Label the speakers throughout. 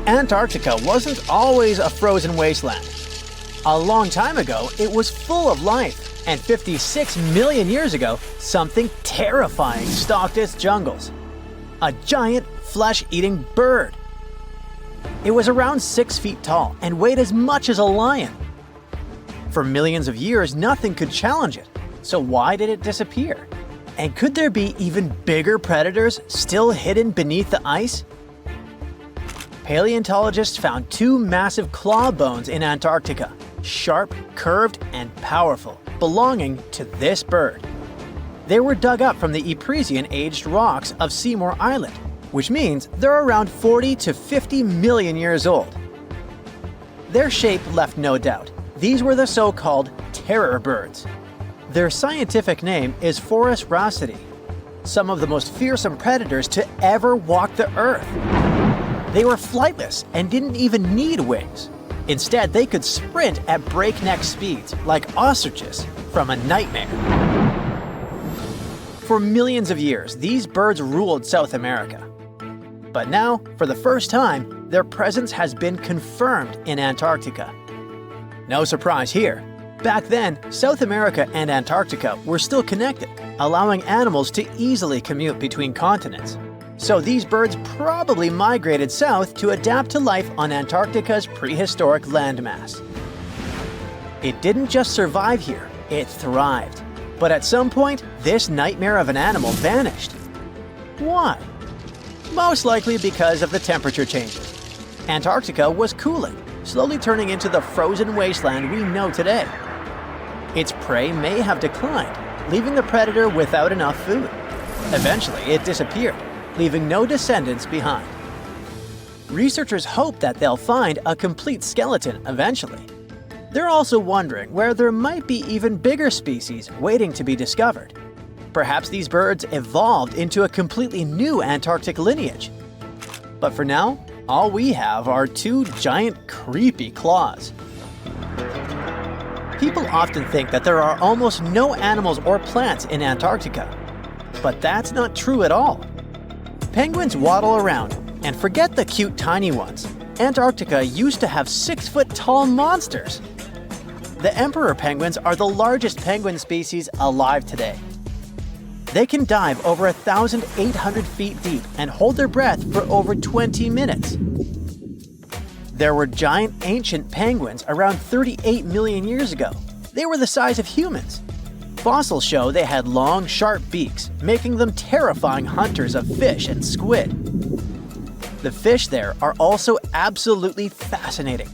Speaker 1: Antarctica wasn't always a frozen wasteland. A long time ago, it was full of life, and 56 million years ago, something terrifying stalked its jungles. A giant, flesh-eating bird. It was around 6 feet tall and weighed as much as a lion. For millions of years, nothing could challenge it, so why did it disappear? And could there be even bigger predators still hidden beneath the ice? Paleontologists found 2 massive claw bones in Antarctica, sharp, curved, and powerful, belonging to this bird. They were dug up from the Epresian-aged rocks of Seymour Island, which means they're around 40 to 50 million years old. Their shape left no doubt. These were the so-called terror birds. Their scientific name is Forus raceti, some of the most fearsome predators to ever walk the earth. They were flightless and didn't even need wings. Instead, they could sprint at breakneck speeds, like ostriches from a nightmare. For millions of years, these birds ruled South America. But now, for the first time, their presence has been confirmed in Antarctica. No surprise here. Back then, South America and Antarctica were still connected, allowing animals to easily commute between continents. So these birds probably migrated south to adapt to life on Antarctica's prehistoric landmass. It didn't just survive here, it thrived. But at some point, this nightmare of an animal vanished. Why? Most likely because of the temperature changes. Antarctica was cooling, slowly turning into the frozen wasteland we know today. Its prey may have declined, leaving the predator without enough food. Eventually, it disappeared, leaving no descendants behind. Researchers hope that they'll find a complete skeleton eventually. They're also wondering where there might be even bigger species waiting to be discovered. Perhaps these birds evolved into a completely new Antarctic lineage. But for now, all we have are 2 giant, creepy claws. People often think that there are almost no animals or plants in Antarctica. But that's not true at all. Penguins waddle around, and forget the cute tiny ones. Antarctica used to have 6-foot-tall monsters. The emperor penguins are the largest penguin species alive today. They can dive over 1,800 feet deep and hold their breath for over 20 minutes. There were giant ancient penguins around 38 million years ago. They were the size of humans. Fossils show they had long, sharp beaks, making them terrifying hunters of fish and squid. The fish there are also absolutely fascinating.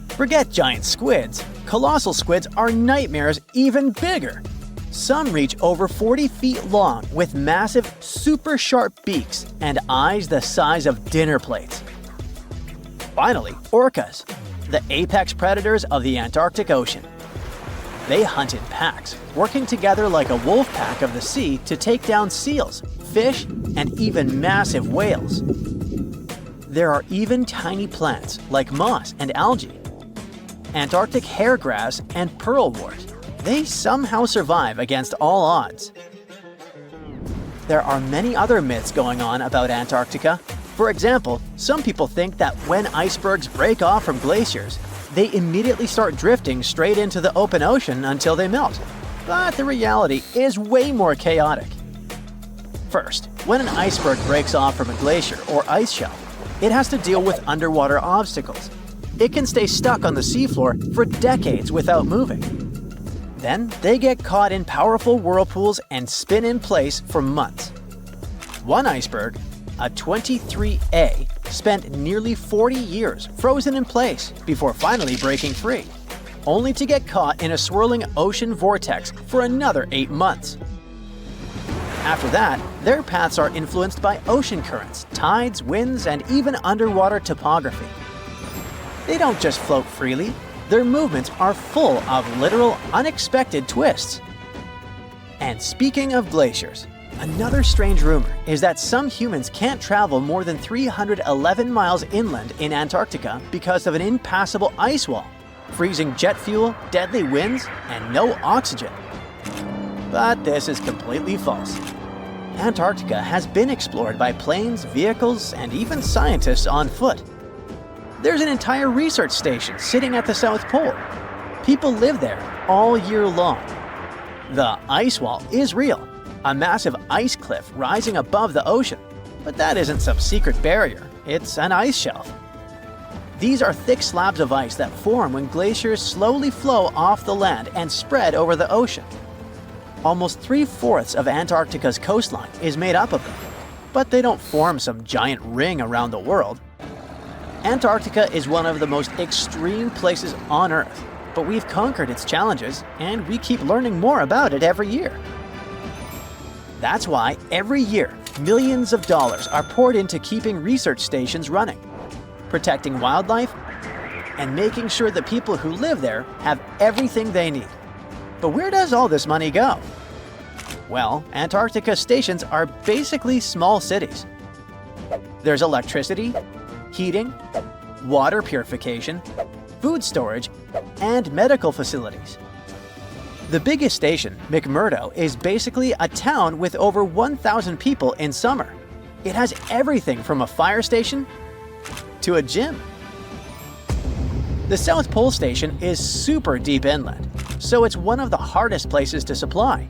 Speaker 1: Forget giant squids. Colossal squids are nightmares even bigger. Some reach over 40 feet long with massive, super sharp beaks and eyes the size of dinner plates. Finally, orcas, the apex predators of the Antarctic Ocean. They hunt in packs, working together like a wolf pack of the sea to take down seals, fish, and even massive whales. There are even tiny plants like moss and algae, Antarctic hairgrass and pearlwort. They somehow survive against all odds. There are many other myths going on about Antarctica. For example, some people think that when icebergs break off from glaciers, they immediately start drifting straight into the open ocean until they melt. But the reality is way more chaotic. First, when an iceberg breaks off from a glacier or ice shelf, it has to deal with underwater obstacles. It can stay stuck on the seafloor for decades without moving. Then, they get caught in powerful whirlpools and spin in place for months. One iceberg, a 23A, spent nearly 40 years frozen in place before finally breaking free, only to get caught in a swirling ocean vortex for another 8 months. After that, their paths are influenced by ocean currents, tides, winds, and even underwater topography. They don't just float freely. Their movements are full of literal, unexpected twists. And speaking of glaciers, another strange rumor is that some humans can't travel more than 311 miles inland in Antarctica because of an impassable ice wall, freezing jet fuel, deadly winds, and no oxygen. But this is completely false. Antarctica has been explored by planes, vehicles, and even scientists on foot. There's an entire research station sitting at the South Pole. People live there all year long. The ice wall is real, a massive ice cliff rising above the ocean. But that isn't some secret barrier, it's an ice shelf. These are thick slabs of ice that form when glaciers slowly flow off the land and spread over the ocean. Almost 3/4 of Antarctica's coastline is made up of them, but they don't form some giant ring around the world. Antarctica is one of the most extreme places on Earth, but we've conquered its challenges and we keep learning more about it every year. That's why every year, millions of dollars are poured into keeping research stations running, protecting wildlife, and making sure the people who live there have everything they need. But where does all this money go? Well, Antarctica stations are basically small cities. There's electricity, heating, water purification, food storage, and medical facilities. The biggest station, McMurdo, is basically a town with over 1,000 people in summer. It has everything from a fire station to a gym. The South Pole Station is super deep inland, so it's one of the hardest places to supply.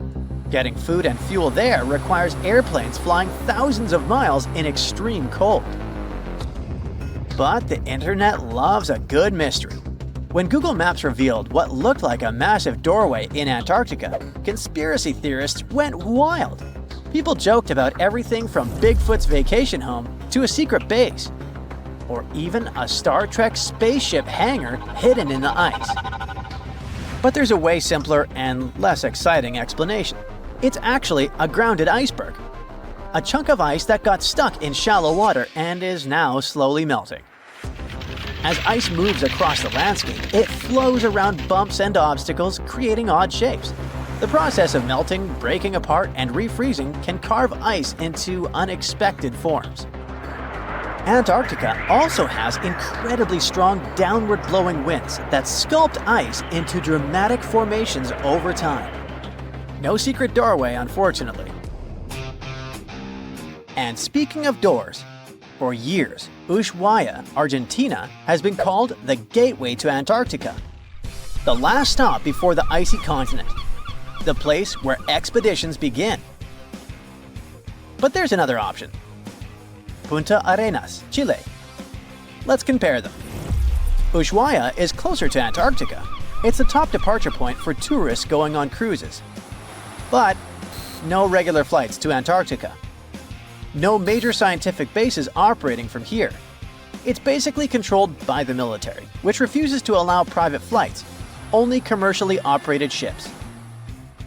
Speaker 1: Getting food and fuel there requires airplanes flying thousands of miles in extreme cold. But the internet loves a good mystery. When Google Maps revealed what looked like a massive doorway in Antarctica, conspiracy theorists went wild. People joked about everything from Bigfoot's vacation home to a secret base, or even a Star Trek spaceship hangar hidden in the ice. But there's a way simpler and less exciting explanation. It's actually a grounded iceberg, a chunk of ice that got stuck in shallow water and is now slowly melting. As ice moves across the landscape, it flows around bumps and obstacles, creating odd shapes. The process of melting, breaking apart, and refreezing can carve ice into unexpected forms. Antarctica also has incredibly strong downward-blowing winds that sculpt ice into dramatic formations over time. No secret doorway, unfortunately. And speaking of doors, for years, Ushuaia, Argentina, has been called the gateway to Antarctica, the last stop before the icy continent, the place where expeditions begin. But there's another option. Punta Arenas, Chile. Let's compare them. Ushuaia is closer to Antarctica. It's the top departure point for tourists going on cruises. But no regular flights to Antarctica. No major scientific bases operating from here. It's basically controlled by the military, which refuses to allow private flights, only commercially operated ships.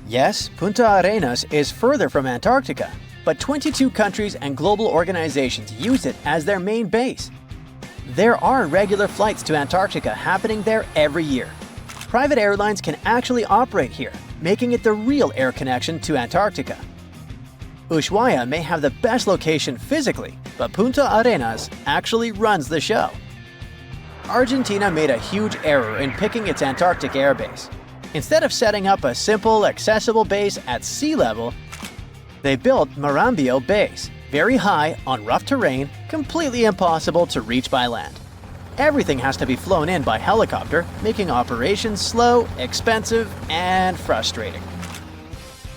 Speaker 1: Yes, Punta Arenas is further from Antarctica, but 22 countries and global organizations use it as their main base. There are regular flights to Antarctica happening there every year. Private airlines can actually operate here, making it the real air connection to Antarctica. Ushuaia may have the best location physically, but Punta Arenas actually runs the show. Argentina made a huge error in picking its Antarctic airbase. Instead of setting up a simple, accessible base at sea level, they built Marambio Base, very high, on rough terrain, completely impossible to reach by land. Everything has to be flown in by helicopter, making operations slow, expensive, and frustrating.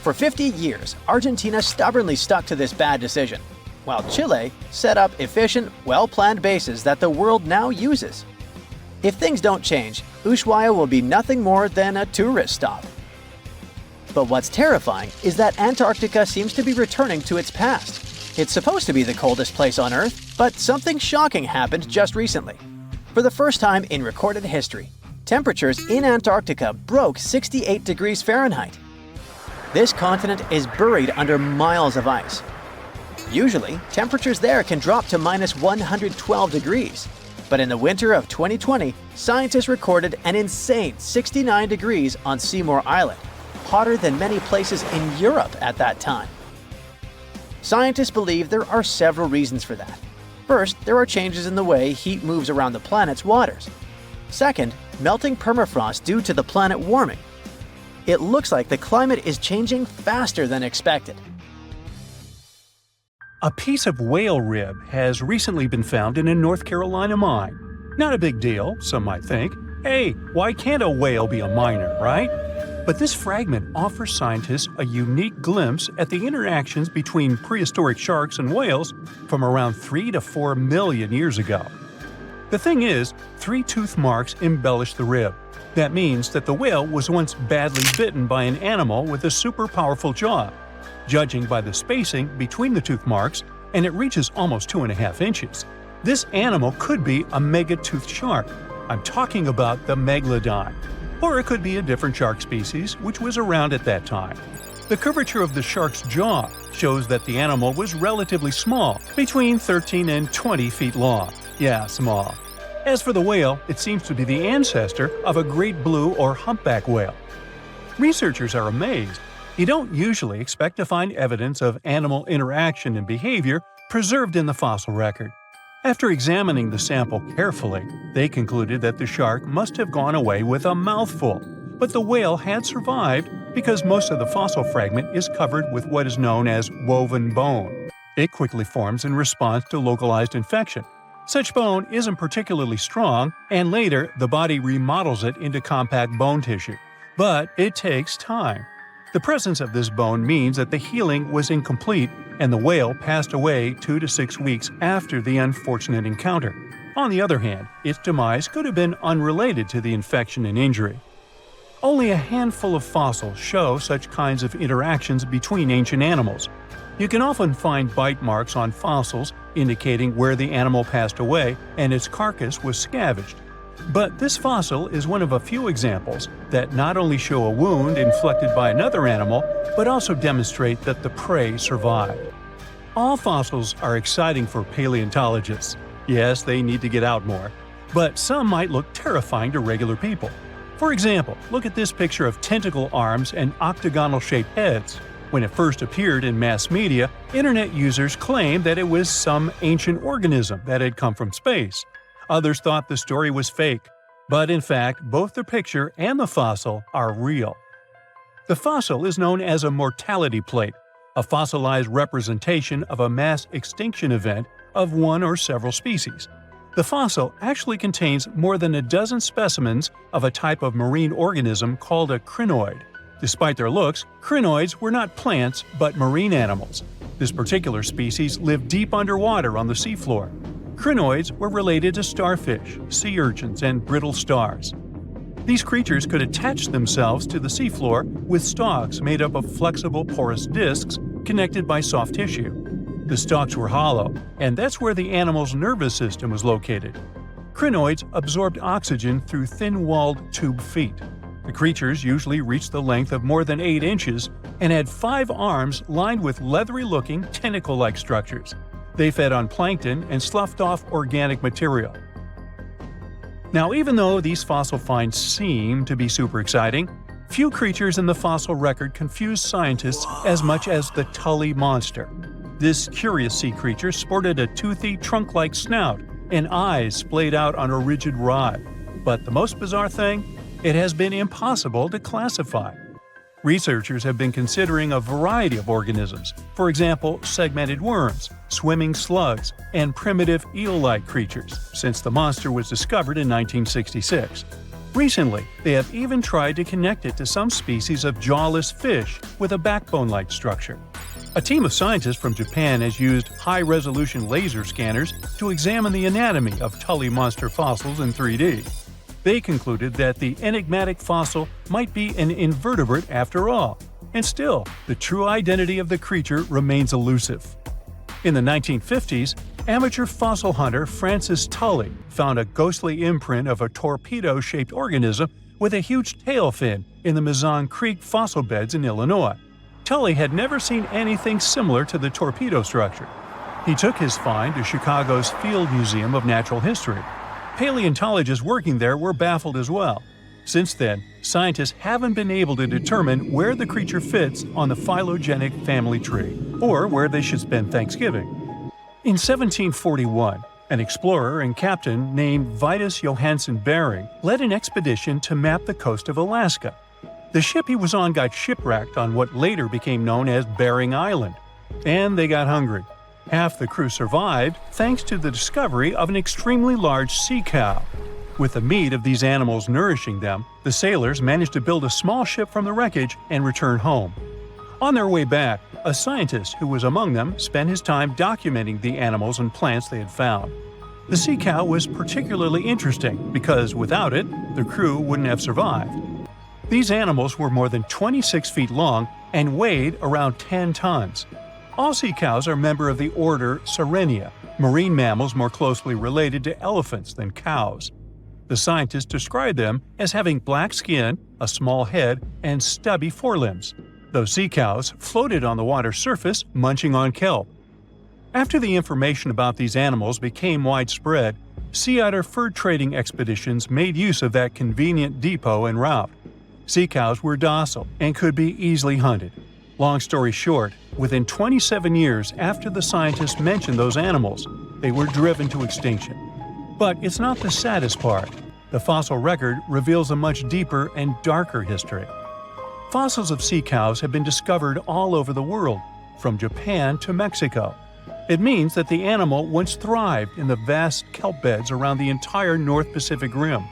Speaker 1: For 50 years, Argentina stubbornly stuck to this bad decision, while Chile set up efficient, well-planned bases that the world now uses. If things don't change, Ushuaia will be nothing more than a tourist stop. But what's terrifying is that Antarctica seems to be returning to its past. It's supposed to be the coldest place on Earth, but something shocking happened just recently. For the first time in recorded history, temperatures in Antarctica broke 68 degrees Fahrenheit. This continent is buried under miles of ice. Usually, temperatures there can drop to minus 112 degrees. But in the winter of 2020, scientists recorded an insane 69 degrees on Seymour Island, hotter than many places in Europe at that time. Scientists believe there are several reasons for that. First, there are changes in the way heat moves around the planet's waters. Second, melting permafrost due to the planet warming. It looks like the climate is changing faster than expected.
Speaker 2: A piece of whale rib has recently been found in a North Carolina mine. Not a big deal, some might think. Hey, why can't a whale be a minor, right? But this fragment offers scientists a unique glimpse at the interactions between prehistoric sharks and whales from around 3 to 4 million years ago. The thing is, 3 tooth marks embellish the rib. That means that the whale was once badly bitten by an animal with a super powerful jaw. Judging by the spacing between the tooth marks, and it reaches almost 2.5 inches, this animal could be a megatoothed shark. I'm talking about the megalodon. Or it could be a different shark species which was around at that time. The curvature of the shark's jaw shows that the animal was relatively small, between 13 and 20 feet long. Yeah, small. As for the whale, it seems to be the ancestor of a great blue or humpback whale. Researchers are amazed. You don't usually expect to find evidence of animal interaction and behavior preserved in the fossil record. After examining the sample carefully, they concluded that the shark must have gone away with a mouthful, but the whale had survived because most of the fossil fragment is covered with what is known as woven bone. It quickly forms in response to localized infection. Such bone isn't particularly strong, and later the body remodels it into compact bone tissue. But it takes time. The presence of this bone means that the healing was incomplete and the whale passed away 2 to 6 weeks after the unfortunate encounter. On the other hand, its demise could have been unrelated to the infection and injury. Only a handful of fossils show such kinds of interactions between ancient animals. You can often find bite marks on fossils indicating where the animal passed away and its carcass was scavenged. But this fossil is one of a few examples that not only show a wound inflicted by another animal, but also demonstrate that the prey survived. All fossils are exciting for paleontologists. Yes, they need to get out more. But some might look terrifying to regular people. For example, look at this picture of tentacle arms and octagonal-shaped heads. When it first appeared in mass media, internet users claimed that it was some ancient organism that had come from space. Others thought the story was fake, but in fact, both the picture and the fossil are real. The fossil is known as a mortality plate, a fossilized representation of a mass extinction event of one or several species. The fossil actually contains more than a dozen specimens of a type of marine organism called a crinoid. Despite their looks, crinoids were not plants but marine animals. This particular species lived deep underwater on the seafloor. Crinoids were related to starfish, sea urchins, and brittle stars. These creatures could attach themselves to the seafloor with stalks made up of flexible porous discs connected by soft tissue. The stalks were hollow, and that's where the animal's nervous system was located. Crinoids absorbed oxygen through thin-walled tube feet. The creatures usually reached the length of more than 8 inches and had 5 arms lined with leathery-looking tentacle-like structures. They fed on plankton and sloughed off organic material. Now, even though these fossil finds seem to be super exciting, few creatures in the fossil record confuse scientists as much as the Tully monster. This curious sea creature sported a toothy, trunk-like snout and eyes splayed out on a rigid rod. But the most bizarre thing? It has been impossible to classify. Researchers have been considering a variety of organisms, for example, segmented worms, swimming slugs, and primitive eel-like creatures, since the monster was discovered in 1966. Recently, they have even tried to connect it to some species of jawless fish with a backbone-like structure. A team of scientists from Japan has used high-resolution laser scanners to examine the anatomy of Tully monster fossils in 3D. They concluded that the enigmatic fossil might be an invertebrate after all, and still, the true identity of the creature remains elusive. In the 1950s, amateur fossil hunter Francis Tully found a ghostly imprint of a torpedo-shaped organism with a huge tail fin in the Mizon Creek fossil beds in Illinois. Tully had never seen anything similar to the torpedo structure. He took his find to Chicago's Field Museum of Natural History. Paleontologists working there were baffled as well. Since then, scientists haven't been able to determine where the creature fits on the phylogenetic family tree, or where they should spend Thanksgiving. In 1741, an explorer and captain named Vitus Johansen Bering led an expedition to map the coast of Alaska. The ship he was on got shipwrecked on what later became known as Bering Island. And they got hungry. Half the crew survived thanks to the discovery of an extremely large sea cow. With the meat of these animals nourishing them, the sailors managed to build a small ship from the wreckage and return home. On their way back, a scientist who was among them spent his time documenting the animals and plants they had found. The sea cow was particularly interesting because without it, the crew wouldn't have survived. These animals were more than 26 feet long and weighed around 10 tons. All sea cows are member of the order Sirenia, marine mammals more closely related to elephants than cows. The scientists described them as having black skin, a small head, and stubby forelimbs. Those sea cows floated on the water's surface, munching on kelp. After the information about these animals became widespread, sea otter fur trading expeditions made use of that convenient depot en route. Sea cows were docile and could be easily hunted. Long story short, within 27 years after the scientists mentioned those animals, they were driven to extinction. But it's not the saddest part. The fossil record reveals a much deeper and darker history. Fossils of sea cows have been discovered all over the world, from Japan to Mexico. It means that the animal once thrived in the vast kelp beds around the entire North Pacific Rim.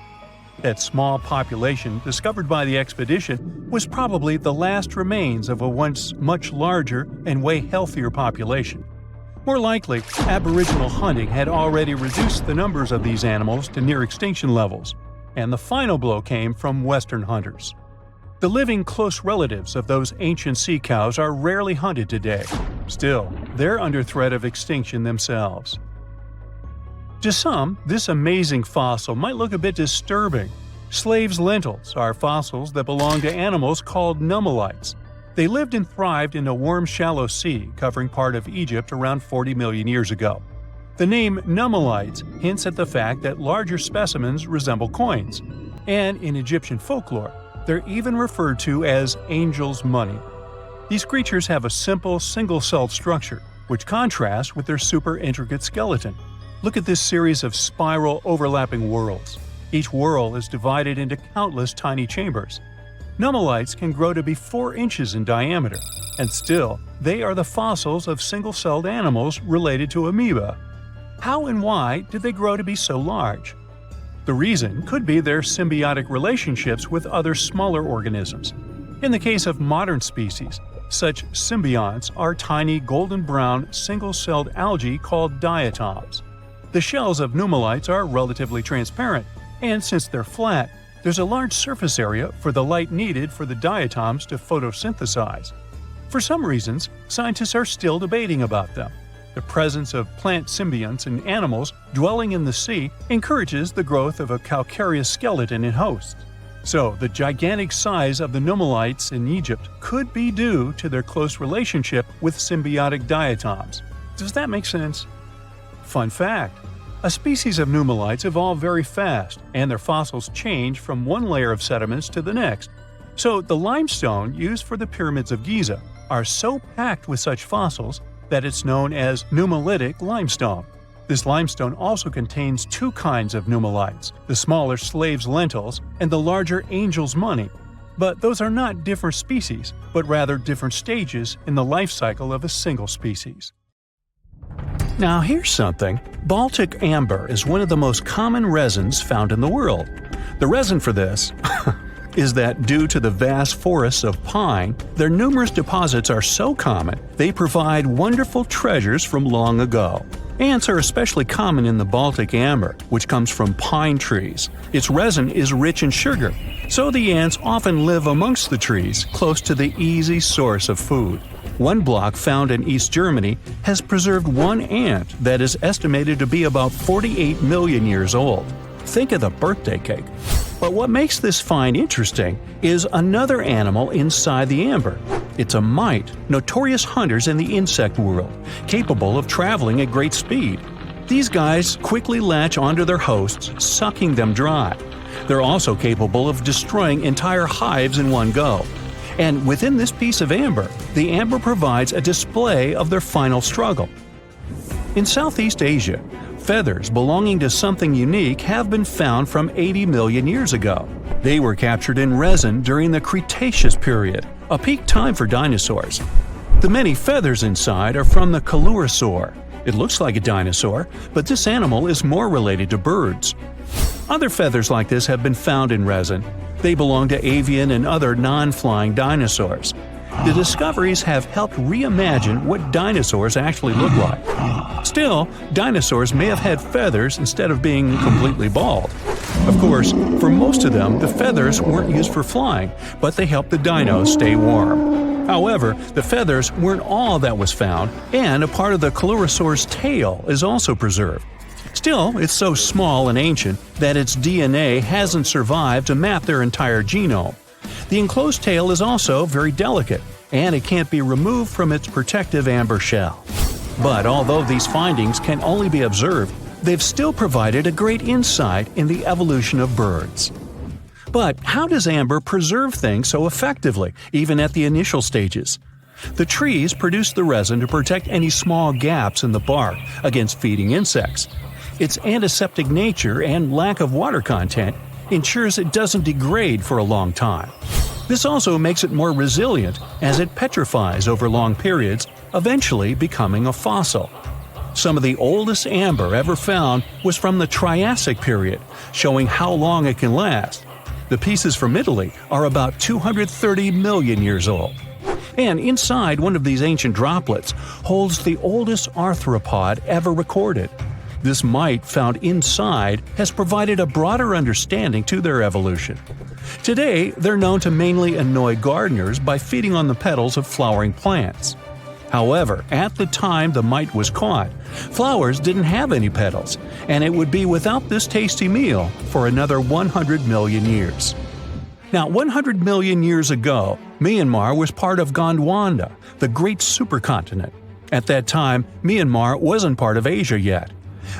Speaker 2: That small population discovered by the expedition was probably the last remains of a once much larger and way healthier population. More likely, Aboriginal hunting had already reduced the numbers of these animals to near extinction levels, and the final blow came from Western hunters. The living close relatives of those ancient sea cows are rarely hunted today. Still, they're under threat of extinction themselves. To some, this amazing fossil might look a bit disturbing. Slaves' lentils are fossils that belong to animals called nummilites. They lived and thrived in a warm, shallow sea covering part of Egypt around 40 million years ago. The name nummilites hints at the fact that larger specimens resemble coins, and in Egyptian folklore, they're even referred to as angel's money. These creatures have a simple, single-celled structure, which contrasts with their super intricate skeleton. Look at this series of spiral overlapping whorls. Each whorl is divided into countless tiny chambers. Nummilites can grow to be 4 inches in diameter, and still, they are the fossils of single-celled animals related to amoeba. How and why did they grow to be so large? The reason could be their symbiotic relationships with other smaller organisms. In the case of modern species, such symbionts are tiny golden-brown single-celled algae called diatoms. The shells of nummilites are relatively transparent, and since they're flat, there's a large surface area for the light needed for the diatoms to photosynthesize. For some reasons, scientists are still debating about them. The presence of plant symbionts in animals dwelling in the sea encourages the growth of a calcareous skeleton in hosts. So, the gigantic size of the nummilites in Egypt could be due to their close relationship with symbiotic diatoms. Does that make sense? Fun fact: a species of nummilites evolve very fast, and their fossils change from one layer of sediments to the next. So, the limestone used for the pyramids of Giza are so packed with such fossils that it's known as nummulitic limestone. This limestone also contains 2 kinds of nummilites, the smaller slave's lentils and the larger angel's money. But those are not different species, but rather different stages in the life cycle of a single species. Now here's something. Baltic amber is one of the most common resins found in the world. The reason for this is that due to the vast forests of pine, their numerous deposits are so common, they provide wonderful treasures from long ago. Ants are especially common in the Baltic amber, which comes from pine trees. Its resin is rich in sugar, so the ants often live amongst the trees, close to the easy source of food. One block found in East Germany has preserved one ant that is estimated to be about 48 million years old. Think of the birthday cake. But what makes this find interesting is another animal inside the amber. It's a mite, notorious hunters in the insect world, capable of traveling at great speed. These guys quickly latch onto their hosts, sucking them dry. They're also capable of destroying entire hives in one go. And within this piece of amber, the amber provides a display of their final struggle. In Southeast Asia, feathers belonging to something unique have been found from 80 million years ago. They were captured in resin during the Cretaceous period, a peak time for dinosaurs. The many feathers inside are from the coelurosaur. It looks like a dinosaur, but this animal is more related to birds. Other feathers like this have been found in resin. They belong to avian and other non-flying dinosaurs. The discoveries have helped reimagine what dinosaurs actually look like. Still, dinosaurs may have had feathers instead of being completely bald. Of course, for most of them, the feathers weren't used for flying, but they helped the dinos stay warm. However, the feathers weren't all that was found, and a part of the coelurosaur's tail is also preserved. Still, it's so small and ancient that its DNA hasn't survived to map their entire genome. The enclosed tail is also very delicate, and it can't be removed from its protective amber shell. But although these findings can only be observed, they've still provided a great insight in the evolution of birds. But how does amber preserve things so effectively, even at the initial stages? The trees produce the resin to protect any small gaps in the bark against feeding insects. Its antiseptic nature and lack of water content ensures it doesn't degrade for a long time. This also makes it more resilient as it petrifies over long periods, eventually becoming a fossil. Some of the oldest amber ever found was from the Triassic period, showing how long it can last. The pieces from Italy are about 230 million years old. And inside one of these ancient droplets holds the oldest arthropod ever recorded. This mite found inside has provided a broader understanding to their evolution. Today, they're known to mainly annoy gardeners by feeding on the petals of flowering plants. However, at the time the mite was caught, flowers didn't have any petals, and it would be without this tasty meal for another 100 million years. Now, 100 million years ago, Myanmar was part of Gondwana, the great supercontinent. At that time, Myanmar wasn't part of Asia yet.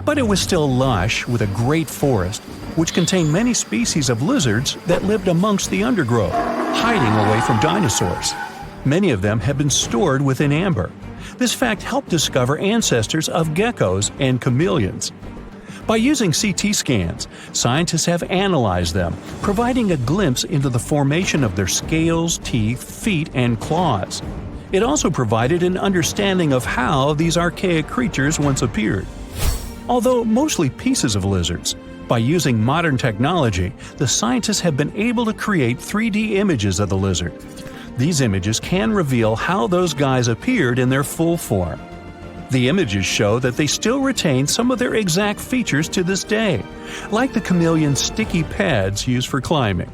Speaker 2: But it was still lush with a great forest, which contained many species of lizards that lived amongst the undergrowth, hiding away from dinosaurs. Many of them have been stored within amber. This fact helped discover ancestors of geckos and chameleons. By using CT scans, scientists have analyzed them, providing a glimpse into the formation of their scales, teeth, feet, and claws. It also provided an understanding of how these archaic creatures once appeared. Although mostly pieces of lizards, by using modern technology, the scientists have been able to create 3D images of the lizard. These images can reveal how those guys appeared in their full form. The images show that they still retain some of their exact features to this day, like the chameleon's sticky pads used for climbing.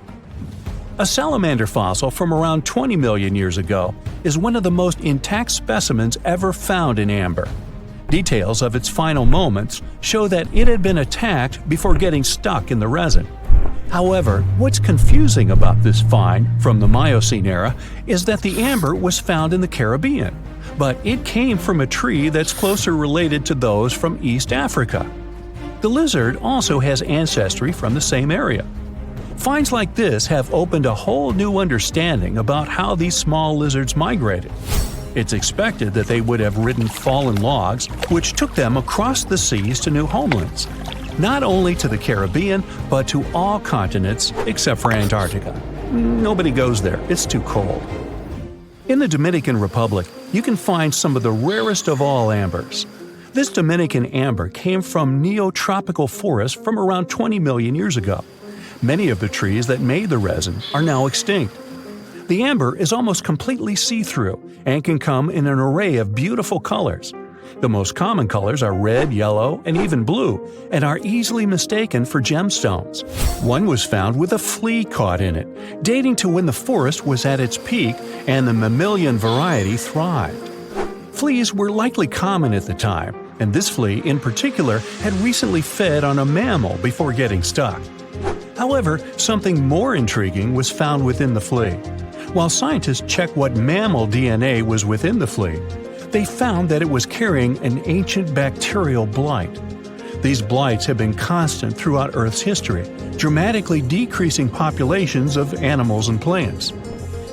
Speaker 2: A salamander fossil from around 20 million years ago is one of the most intact specimens ever found in amber. Details of its final moments show that it had been attacked before getting stuck in the resin. However, what's confusing about this find from the Miocene era is that the amber was found in the Caribbean, but it came from a tree that's closer related to those from East Africa. The lizard also has ancestry from the same area. Finds like this have opened a whole new understanding about how these small lizards migrated. It's expected that they would have ridden fallen logs, which took them across the seas to new homelands, not only to the Caribbean, but to all continents except for Antarctica. Nobody goes there, it's too cold. In the Dominican Republic, you can find some of the rarest of all ambers. This Dominican amber came from neotropical forests from around 20 million years ago. Many of the trees that made the resin are now extinct. The amber is almost completely see-through and can come in an array of beautiful colors. The most common colors are red, yellow, and even blue, and are easily mistaken for gemstones. One was found with a flea caught in it, dating to when the forest was at its peak and the mammalian variety thrived. Fleas were likely common at the time, and this flea in particular had recently fed on a mammal before getting stuck. However, something more intriguing was found within the flea. While scientists checked what mammal DNA was within the flea, they found that it was carrying an ancient bacterial blight. These blights have been constant throughout Earth's history, dramatically decreasing populations of animals and plants.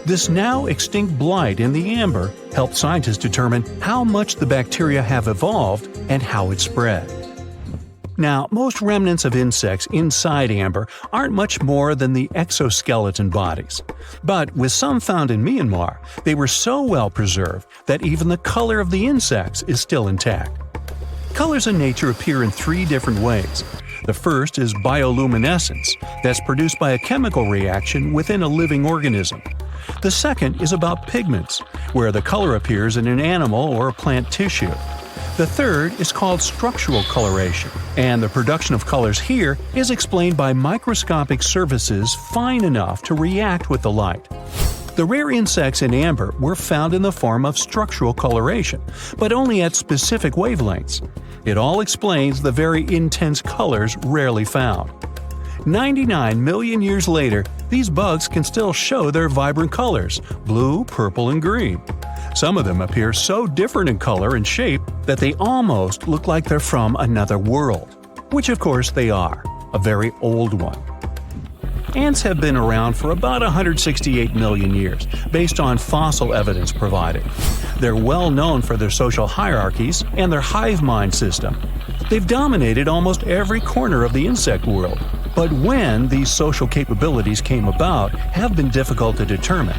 Speaker 2: This now extinct blight in the amber helped scientists determine how much the bacteria have evolved and how it spread. Now, most remnants of insects inside amber aren't much more than the exoskeleton bodies. But with some found in Myanmar, they were so well preserved that even the color of the insects is still intact. Colors in nature appear in three different ways. The first is bioluminescence, that's produced by a chemical reaction within a living organism. The second is about pigments, where the color appears in an animal or plant tissue. The third is called structural coloration, and the production of colors here is explained by microscopic surfaces fine enough to react with the light. The rare insects in amber were found in the form of structural coloration, but only at specific wavelengths. It all explains the very intense colors rarely found. 99 million years later, these bugs can still show their vibrant colors – blue, purple, and green. Some of them appear so different in color and shape that they almost look like they're from another world. Which of course they are – a very old one. Ants have been around for about 168 million years, based on fossil evidence provided. They're well known for their social hierarchies and their hive mind system. They've dominated almost every corner of the insect world. But when these social capabilities came about have been difficult to determine.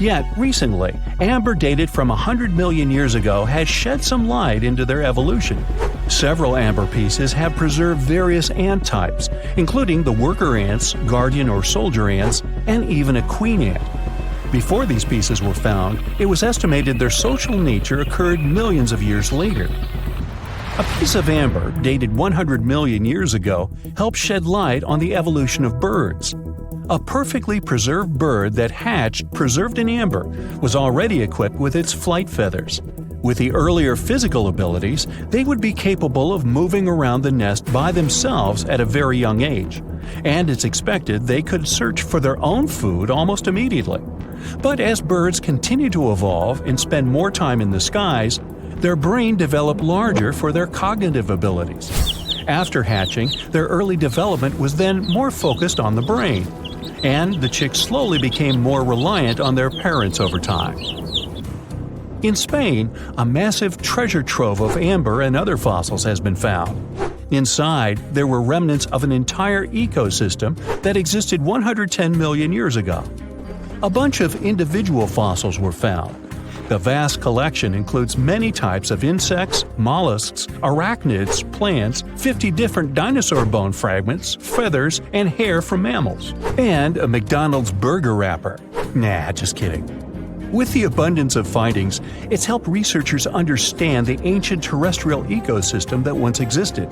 Speaker 2: Yet, recently, amber dated from 100 million years ago has shed some light into their evolution. Several amber pieces have preserved various ant types, including the worker ants, guardian or soldier ants, and even a queen ant. Before these pieces were found, it was estimated their social nature occurred millions of years later. A piece of amber, dated 100 million years ago, helped shed light on the evolution of birds. A perfectly preserved bird that hatched preserved in amber was already equipped with its flight feathers. With the earlier physical abilities, they would be capable of moving around the nest by themselves at a very young age, and it's expected they could search for their own food almost immediately. But as birds continue to evolve and spend more time in the skies, their brain developed larger for their cognitive abilities. After hatching, their early development was then more focused on the brain, and the chicks slowly became more reliant on their parents over time. In Spain, a massive treasure trove of amber and other fossils has been found. Inside, there were remnants of an entire ecosystem that existed 110 million years ago. A bunch of individual fossils were found. The vast collection includes many types of insects, mollusks, arachnids, plants, 50 different dinosaur bone fragments, feathers, and hair from mammals, and a McDonald's burger wrapper. Nah, just kidding. With the abundance of findings, it's helped researchers understand the ancient terrestrial ecosystem that once existed.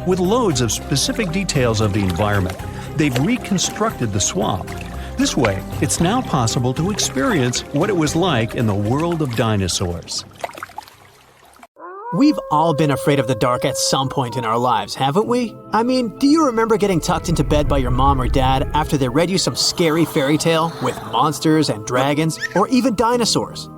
Speaker 2: With loads of specific details of the environment, they've reconstructed the swamp. This way, it's now possible to experience what it was like in the world of dinosaurs.
Speaker 1: We've all been afraid of the dark at some point in our lives, haven't we? I mean, do you remember getting tucked into bed by your mom or dad after they read you some scary fairy tale with monsters and dragons, or even dinosaurs?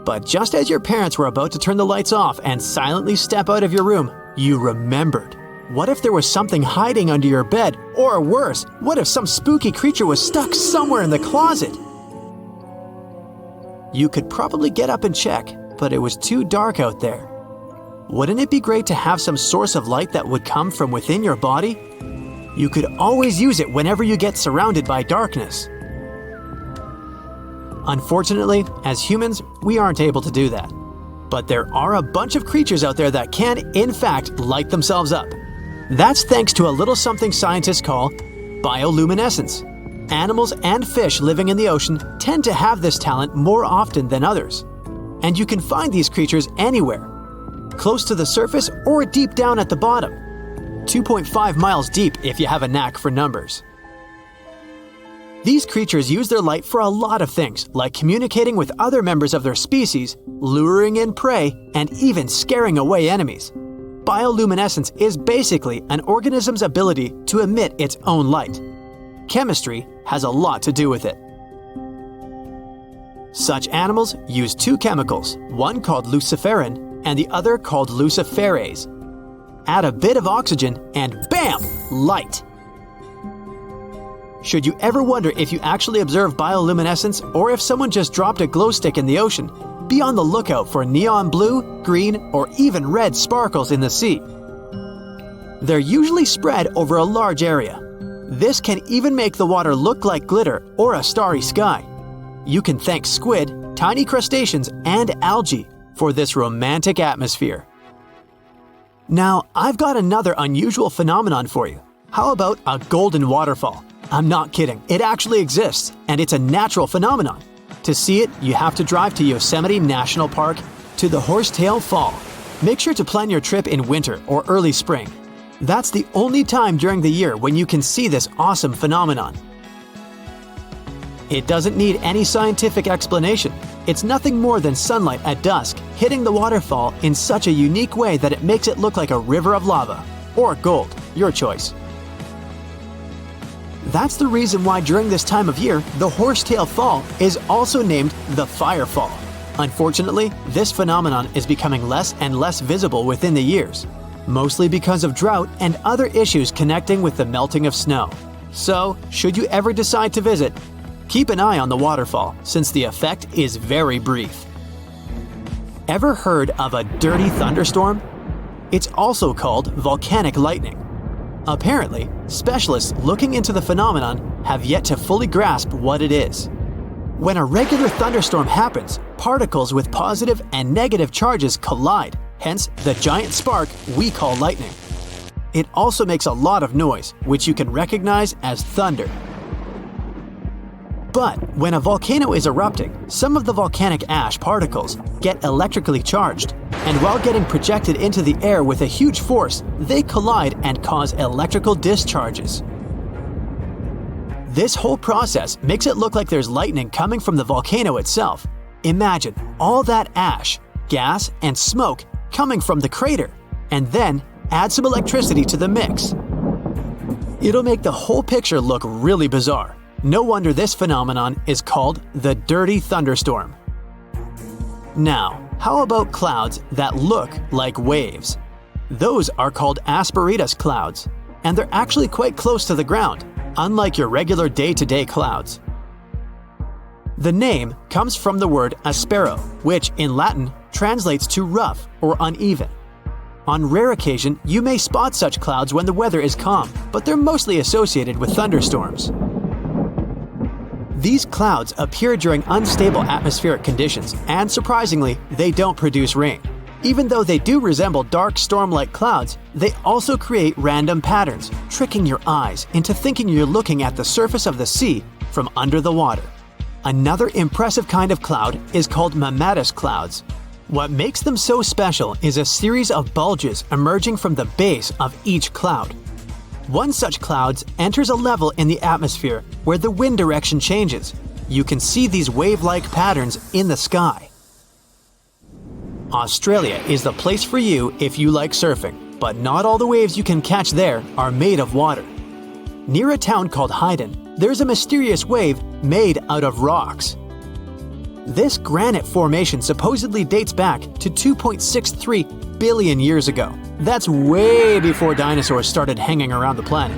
Speaker 1: But just as your parents were about to turn the lights off and silently step out of your room, you remembered. What if there was something hiding under your bed? Or worse, what if some spooky creature was stuck somewhere in the closet? You could probably get up and check, but it was too dark out there. Wouldn't it be great to have some source of light that would come from within your body? You could always use it whenever you get surrounded by darkness. Unfortunately, as humans, we aren't able to do that. But there are a bunch of creatures out there that can, in fact, light themselves up. That's thanks to a little something scientists call bioluminescence. Animals and fish living in the ocean tend to have this talent more often than others. And you can find these creatures anywhere, close to the surface or deep down at the bottom. 2.5 miles deep if you have a knack for numbers. These creatures use their light for a lot of things, like communicating with other members of their species, luring in prey, and even scaring away enemies. Bioluminescence is basically an organism's ability to emit its own light. Chemistry has a lot to do with it. Such animals use two chemicals, one called luciferin and the other called luciferase. Add a bit of oxygen and bam! Light! Should you ever wonder if you actually observe bioluminescence or if someone just dropped a glow stick in the ocean, be on the lookout for neon blue, green, or even red sparkles in the sea. They're usually spread over a large area. This can even make the water look like glitter or a starry sky. You can thank squid, tiny crustaceans, and algae for this romantic atmosphere. Now, I've got another unusual phenomenon for you. How about a golden waterfall? I'm not kidding, it actually exists, and it's a natural phenomenon. To see it, you have to drive to Yosemite National Park to the Horsetail Fall. Make sure to plan your trip in winter or early spring. That's the only time during the year when you can see this awesome phenomenon. It doesn't need any scientific explanation. It's nothing more than sunlight at dusk hitting the waterfall in such a unique way that it makes it look like a river of lava. Or gold, your choice. That's the reason why during this time of year, the Horsetail Fall is also named the Fire Fall. Unfortunately, this phenomenon is becoming less and less visible within the years, mostly because of drought and other issues connecting with the melting of snow. So, should you ever decide to visit, keep an eye on the waterfall since the effect is very brief. Ever heard of a dirty thunderstorm? It's also called volcanic lightning. Apparently, specialists looking into the phenomenon have yet to fully grasp what it is. When a regular thunderstorm happens, particles with positive and negative charges collide, hence the giant spark we call lightning. It also makes a lot of noise, which you can recognize as thunder. But when a volcano is erupting, some of the volcanic ash particles get electrically charged, and while getting projected into the air with a huge force, they collide and cause electrical discharges. This whole process makes it look like there's lightning coming from the volcano itself. Imagine all that ash, gas, and smoke coming from the crater, and then add some electricity to the mix. It'll make the whole picture look really bizarre. No wonder this phenomenon is called the dirty thunderstorm. Now, how about clouds that look like waves? Those are called asperitas clouds, and they're actually quite close to the ground, unlike your regular day-to-day clouds. The name comes from the word aspero, which in Latin translates to rough or uneven. On rare occasion, you may spot such clouds when the weather is calm, but they're mostly associated with thunderstorms. These clouds appear during unstable atmospheric conditions, and surprisingly, they don't produce rain. Even though they do resemble dark storm-like clouds, they also create random patterns, tricking your eyes into thinking you're looking at the surface of the sea from under the water. Another impressive kind of cloud is called mammatus clouds. What makes them so special is a series of bulges emerging from the base of each cloud. One such cloud enters a level in the atmosphere where the wind direction changes. You can see these wave-like patterns in the sky. Australia is the place for you if you like surfing, but not all the waves you can catch there are made of water. Near a town called Hayden, there's a mysterious wave made out of rocks. This granite formation supposedly dates back to 2.63 billion years ago. That's way before dinosaurs started hanging around the planet.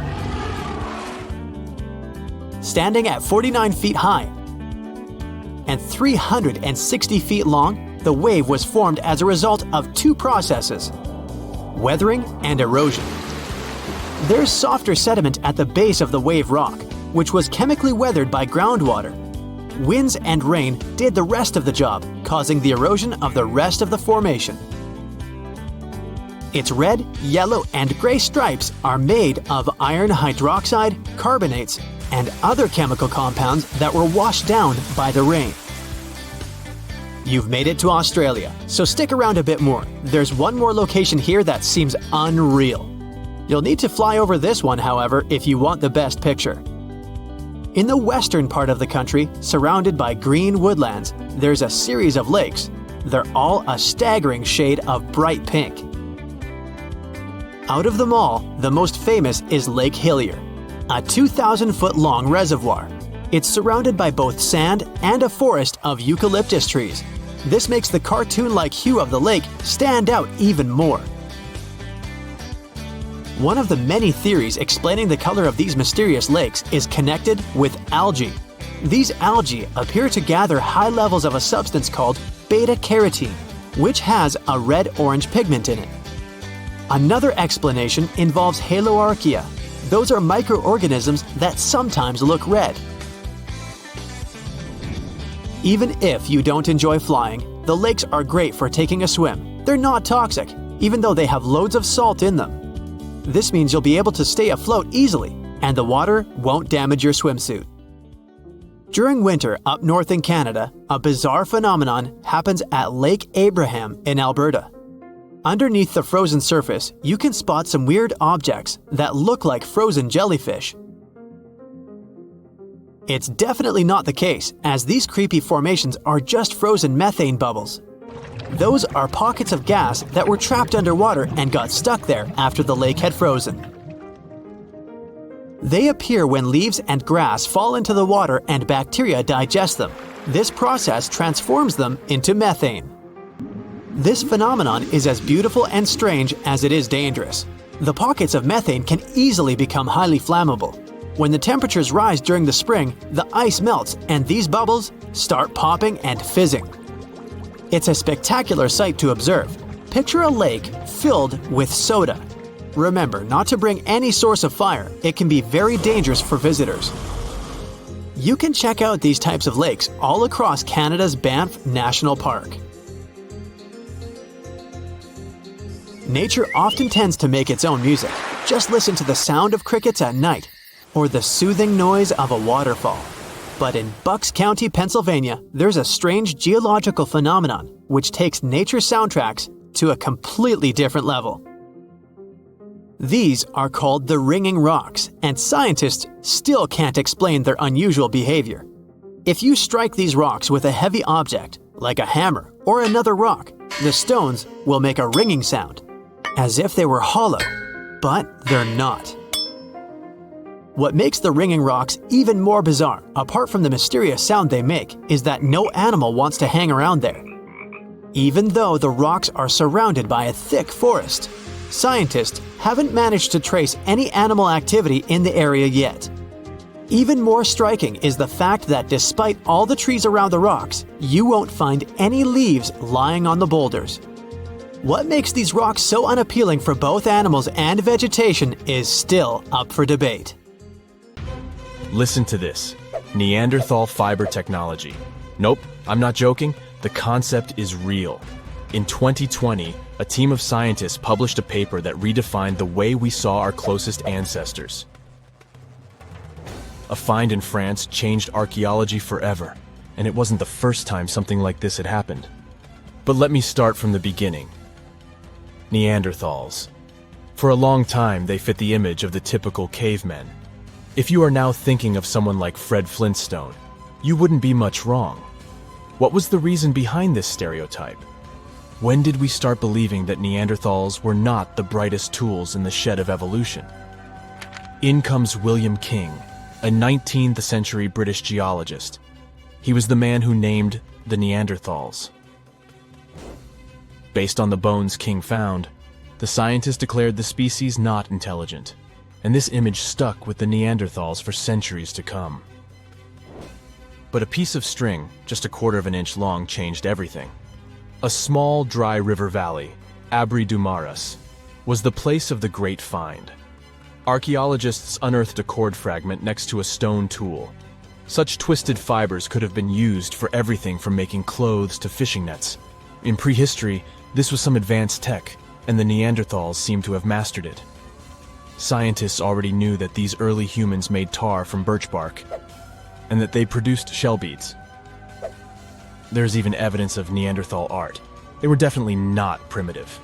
Speaker 1: Standing at 49 feet high and 360 feet long, the wave was formed as a result of two processes: weathering and erosion. There's softer sediment at the base of the wave rock, which was chemically weathered by groundwater. Winds and rain did the rest of the job, causing the erosion of the rest of the formation. Its red, yellow, and gray stripes are made of iron hydroxide, carbonates, and other chemical compounds that were washed down by the rain. You've made it to Australia, so stick around a bit more. There's one more location here that seems unreal. You'll need to fly over this one, however, if you want the best picture. In the western part of the country, surrounded by green woodlands, there's a series of lakes. They're all a staggering shade of bright pink. Out of them all, the most famous is Lake Hillier, a 2,000-foot-long reservoir. It's surrounded by both sand and a forest of eucalyptus trees. This makes the cartoon-like hue of the lake stand out even more. One of the many theories explaining the color of these mysterious lakes is connected with algae. These algae appear to gather high levels of a substance called beta-carotene, which has a red-orange pigment in it. Another explanation involves haloarchaea. Those are microorganisms that sometimes look red. Even if you don't enjoy flying, the lakes are great for taking a swim. They're not toxic, even though they have loads of salt in them. This means you'll be able to stay afloat easily, and the water won't damage your swimsuit. During winter up north in Canada, a bizarre phenomenon happens at Lake Abraham in Alberta. Underneath the frozen surface, you can spot some weird objects that look like frozen jellyfish. It's definitely not the case, as these creepy formations are just frozen methane bubbles. Those are pockets of gas that were trapped underwater and got stuck there after the lake had frozen. They appear when leaves and grass fall into the water and bacteria digest them. This process transforms them into methane. This phenomenon is as beautiful and strange as it is dangerous. The pockets of methane can easily become highly flammable. When the temperatures rise during the spring, the ice melts and these bubbles start popping and fizzing. It's a spectacular sight to observe. Picture a lake filled with soda. Remember not to bring any source of fire. It can be very dangerous for visitors. You can check out these types of lakes all across Canada's Banff National Park. Nature often tends to make its own music. Just listen to the sound of crickets at night, or the soothing noise of a waterfall. But in Bucks County, Pennsylvania, there's a strange geological phenomenon which takes nature soundtracks to a completely different level. These are called the ringing rocks, and scientists still can't explain their unusual behavior. If you strike these rocks with a heavy object, like a hammer or another rock, the stones will make a ringing sound, as if they were hollow, but they're not. What makes the ringing rocks even more bizarre, apart from the mysterious sound they make, is that no animal wants to hang around there. Even though the rocks are surrounded by a thick forest, scientists haven't managed to trace any animal activity in the area yet. Even more striking is the fact that despite all the trees around the rocks, you won't find any leaves lying on the boulders. What makes these rocks so unappealing for both animals and vegetation is still up for debate.
Speaker 3: Listen to this. Neanderthal fiber technology. Nope, I'm not joking. The concept is real. In 2020, a team of scientists published a paper that redefined the way we saw our closest ancestors. A find in France changed archaeology forever, and it wasn't the first time something like this had happened. But let me start from the beginning. Neanderthals. For a long time, they fit the image of the typical cavemen. If you are now thinking of someone like Fred Flintstone, you wouldn't be much wrong. What was the reason behind this stereotype? When did we start believing that Neanderthals were not the brightest tools in the shed of evolution? In comes William King, a 19th century British geologist. He was the man who named the Neanderthals. Based on the bones King found, the scientist declared the species not intelligent, and this image stuck with the Neanderthals for centuries to come. But a piece of string, just a quarter of an inch long, changed everything. A small, dry river valley, Abri du Maras, was the place of the great find. Archaeologists unearthed a cord fragment next to a stone tool. Such twisted fibers could have been used for everything from making clothes to fishing nets. In prehistory, this was some advanced tech, and the Neanderthals seemed to have mastered it. Scientists already knew that these early humans made tar from birch bark, and that they produced shell beads. There's even evidence of Neanderthal art. They were definitely not primitive.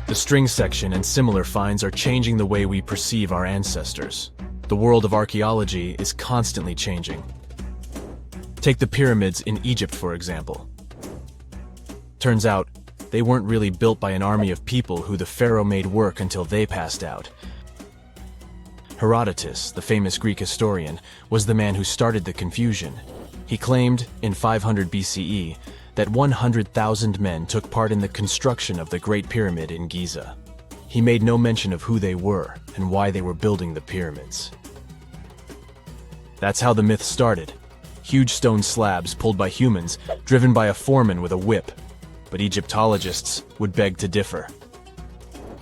Speaker 3: The string section and similar finds are changing the way we perceive our ancestors. The world of archaeology is constantly changing. Take the pyramids in Egypt, for example. Turns out, they weren't really built by an army of people who the pharaoh made work until they passed out. Herodotus, the famous Greek historian, was the man who started the confusion. He claimed, in 500 BCE, that 100,000 men took part in the construction of the Great Pyramid in Giza. He made no mention of who they were and why they were building the pyramids. That's how the myth started. Huge stone slabs pulled by humans, driven by a foreman with a whip. But Egyptologists would beg to differ.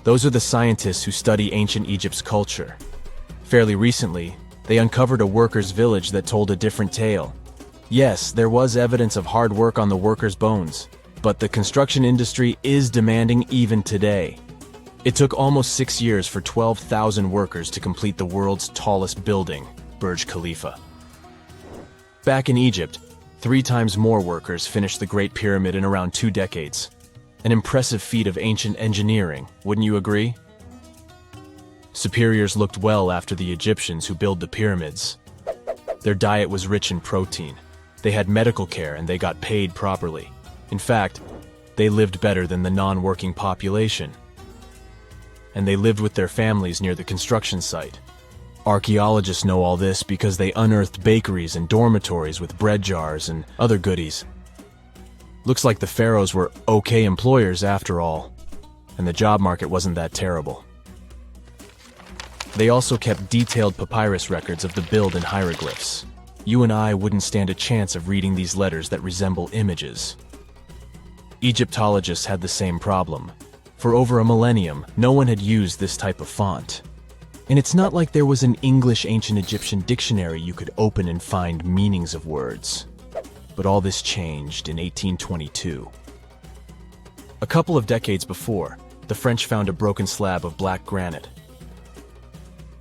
Speaker 3: Those are the scientists who study ancient Egypt's culture. Fairly recently, they uncovered a workers' village that told a different tale. Yes, there was evidence of hard work on the workers' bones, but the construction industry is demanding even today. It took almost 6 years for 12,000 workers to complete the world's tallest building, Burj Khalifa. Back in Egypt, 3 times more workers finished the Great Pyramid in around 2 decades. An impressive feat of ancient engineering, wouldn't you agree? Superiors looked well after the Egyptians who built the pyramids. Their diet was rich in protein. They had medical care and they got paid properly. In fact, they lived better than the non-working population. And they lived with their families near the construction site. Archaeologists know all this because they unearthed bakeries and dormitories with bread jars and other goodies. Looks like the pharaohs were okay employers after all, and the job market wasn't that terrible. They also kept detailed papyrus records of the build and hieroglyphs. You and I wouldn't stand a chance of reading these letters that resemble images. Egyptologists had the same problem. For over a millennium, no one had used this type of font. And it's not like there was an English ancient Egyptian dictionary you could open and find meanings of words. But all this changed in 1822. A couple of decades before, the French found a broken slab of black granite.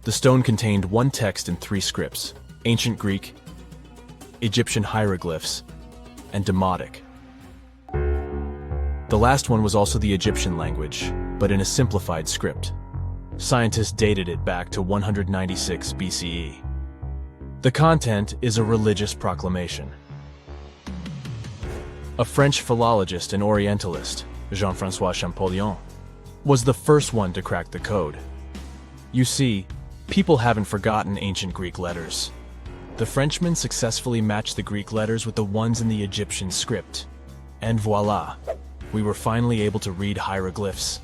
Speaker 3: The stone contained 1 text and 3 scripts: Ancient Greek, Egyptian hieroglyphs, and Demotic. The last one was also the Egyptian language, but in a simplified script. Scientists dated it back to 196 BCE. The content is a religious proclamation. A French philologist and Orientalist, Jean-François Champollion, was the first one to crack the code. You see, people haven't forgotten ancient Greek letters. The Frenchman successfully matched the Greek letters with the ones in the Egyptian script. And voila, we were finally able to read hieroglyphs.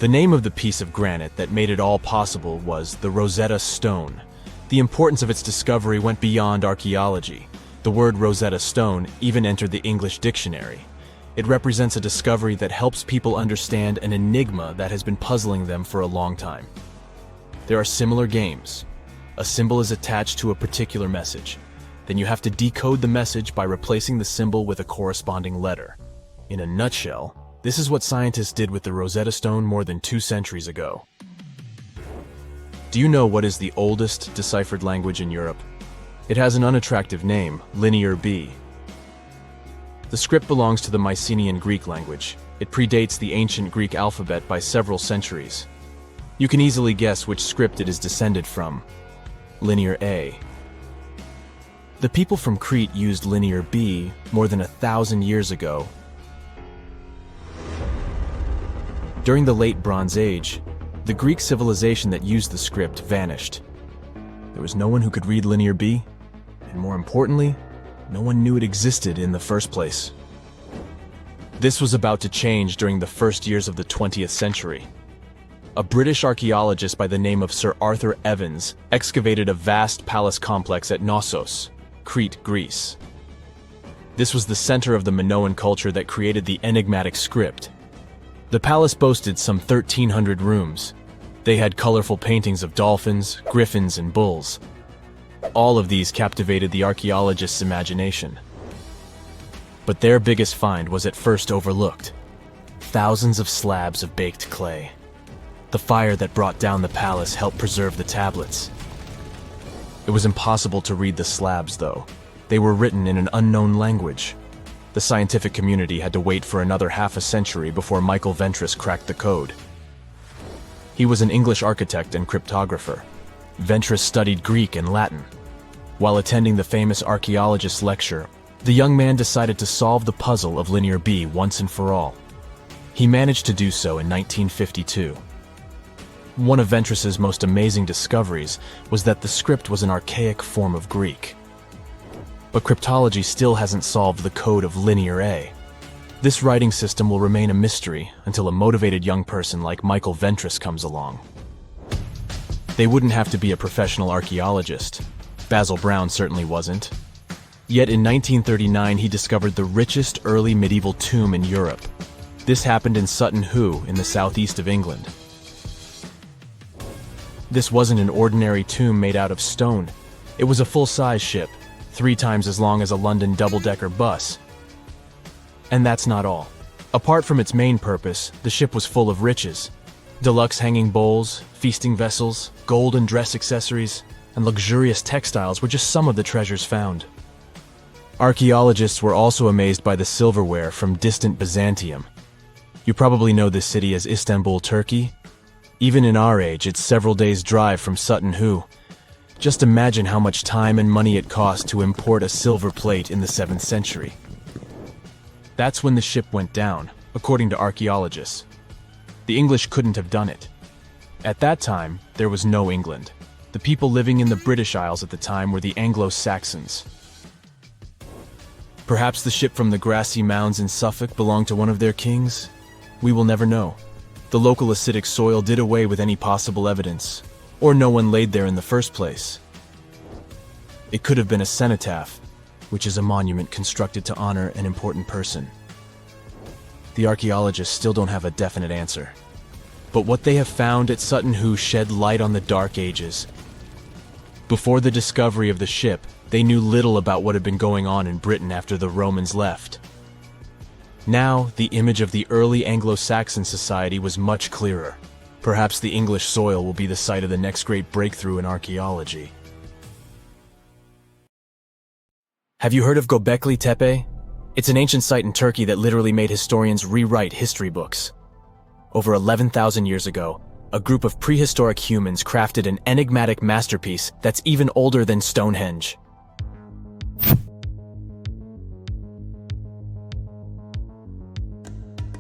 Speaker 3: The name of the piece of granite that made it all possible was the Rosetta Stone. The importance of its discovery went beyond archaeology. The word Rosetta Stone even entered the English dictionary. It represents a discovery that helps people understand an enigma that has been puzzling them for a long time. There are similar games. A symbol is attached to a particular message. Then you have to decode the message by replacing the symbol with a corresponding letter. In a nutshell, this is what scientists did with the Rosetta Stone more than 2 centuries ago. Do you know what is the oldest deciphered language in Europe? It has an unattractive name, Linear B. The script belongs to the Mycenaean Greek language. It predates the ancient Greek alphabet by several centuries. You can easily guess which script it is descended from. Linear A. The people from Crete used Linear B more than 1,000 years ago. During the Late Bronze Age, the Greek civilization that used the script vanished. There was no one who could read Linear B, and more importantly, no one knew it existed in the first place. This was about to change during the first years of the 20th century. A British archaeologist by the name of Sir Arthur Evans excavated a vast palace complex at Knossos, Crete, Greece. This was the center of the Minoan culture that created the enigmatic script. The palace boasted some 1,300 rooms. They had colorful paintings of dolphins, griffins, and bulls. All of these captivated the archaeologists' imagination. But their biggest find was at first overlooked: thousands of slabs of baked clay. The fire that brought down the palace helped preserve the tablets. It was impossible to read the slabs, though. They were written in an unknown language. The scientific community had to wait for another half a century before Michael Ventris cracked the code. He was an English architect and cryptographer. Ventris studied Greek and Latin. While attending the famous archaeologist's lecture, the young man decided to solve the puzzle of Linear B once and for all. He managed to do so in 1952. One of Ventris's most amazing discoveries was that the script was an archaic form of Greek. But cryptology still hasn't solved the code of Linear A. This writing system will remain a mystery until a motivated young person like Michael Ventris comes along. They wouldn't have to be a professional archaeologist. Basil Brown certainly wasn't. Yet in 1939 he discovered the richest early medieval tomb in Europe. This happened in Sutton Hoo in the southeast of England. This wasn't an ordinary tomb made out of stone. It was a full-size ship, 3 times as long as a London double-decker bus. And that's not all. Apart from its main purpose, the ship was full of riches. Deluxe hanging bowls, feasting vessels, gold and dress accessories, and luxurious textiles were just some of the treasures found. Archaeologists were also amazed by the silverware from distant Byzantium. You probably know this city as Istanbul, Turkey. Even in our age, it's several days' drive from Sutton Hoo. Just imagine how much time and money it cost to import a silver plate in the 7th century. That's when the ship went down, according to archaeologists. The English couldn't have done it. At that time, there was no England. The people living in the British Isles at the time were the Anglo-Saxons. Perhaps the ship from the grassy mounds in Suffolk belonged to one of their kings? We will never know. The local acidic soil did away with any possible evidence, or no one laid there in the first place. It could have been a cenotaph, which is a monument constructed to honor an important person. The archaeologists still don't have a definite answer. But what they have found at Sutton Hoo shed light on the Dark Ages. Before the discovery of the ship, they knew little about what had been going on in Britain after the Romans left. Now, the image of the early Anglo-Saxon society was much clearer. Perhaps the English soil will be the site of the next great breakthrough in archaeology. Have you heard of Göbekli Tepe? It's an ancient site in Turkey that literally made historians rewrite history books. Over 11,000 years ago, a group of prehistoric humans crafted an enigmatic masterpiece that's even older than Stonehenge.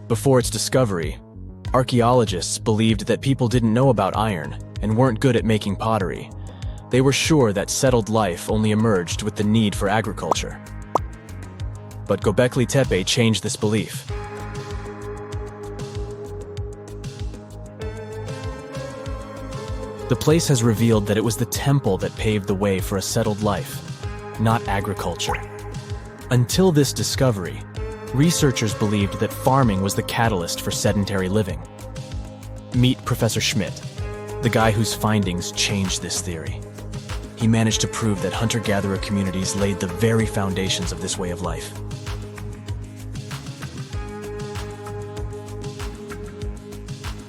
Speaker 3: Before its discovery, archaeologists believed that people didn't know about iron and weren't good at making pottery. They were sure that settled life only emerged with the need for agriculture. But Göbekli Tepe changed this belief. The place has revealed that it was the temple that paved the way for a settled life, not agriculture. Until this discovery, researchers believed that farming was the catalyst for sedentary living. Meet Professor Schmidt, the guy whose findings changed this theory. He managed to prove that hunter-gatherer communities laid the very foundations of this way of life.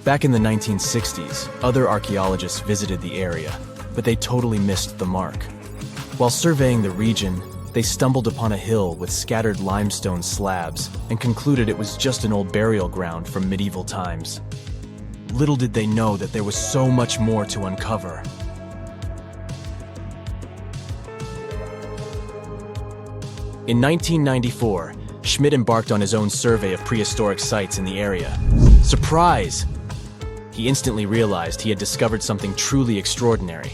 Speaker 3: Back in the 1960s, other archaeologists visited the area, but they totally missed the mark. While surveying the region, they stumbled upon a hill with scattered limestone slabs and concluded it was just an old burial ground from medieval times. Little did they know that there was so much more to uncover. In 1994, Schmidt embarked on his own survey of prehistoric sites in the area. Surprise! He instantly realized he had discovered something truly extraordinary.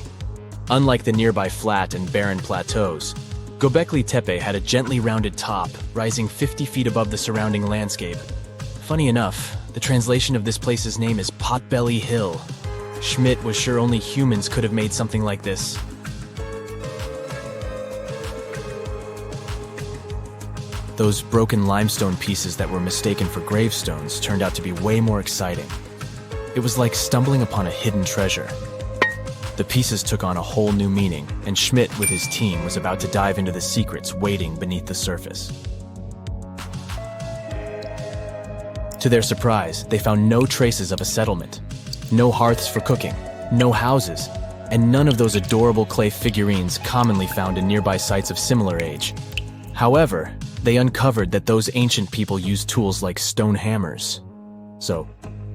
Speaker 3: Unlike the nearby flat and barren plateaus, Göbekli Tepe had a gently rounded top, rising 50 feet above the surrounding landscape. Funny enough, the translation of this place's name is Potbelly Hill. Schmidt was sure only humans could have made something like this. Those broken limestone pieces that were mistaken for gravestones turned out to be way more exciting. It was like stumbling upon a hidden treasure. The pieces took on a whole new meaning, and Schmidt with his team was about to dive into the secrets waiting beneath the surface. To their surprise, they found no traces of a settlement. No hearths for cooking, no houses, and none of those adorable clay figurines commonly found in nearby sites of similar age. However, they uncovered that those ancient people used tools like stone hammers. So,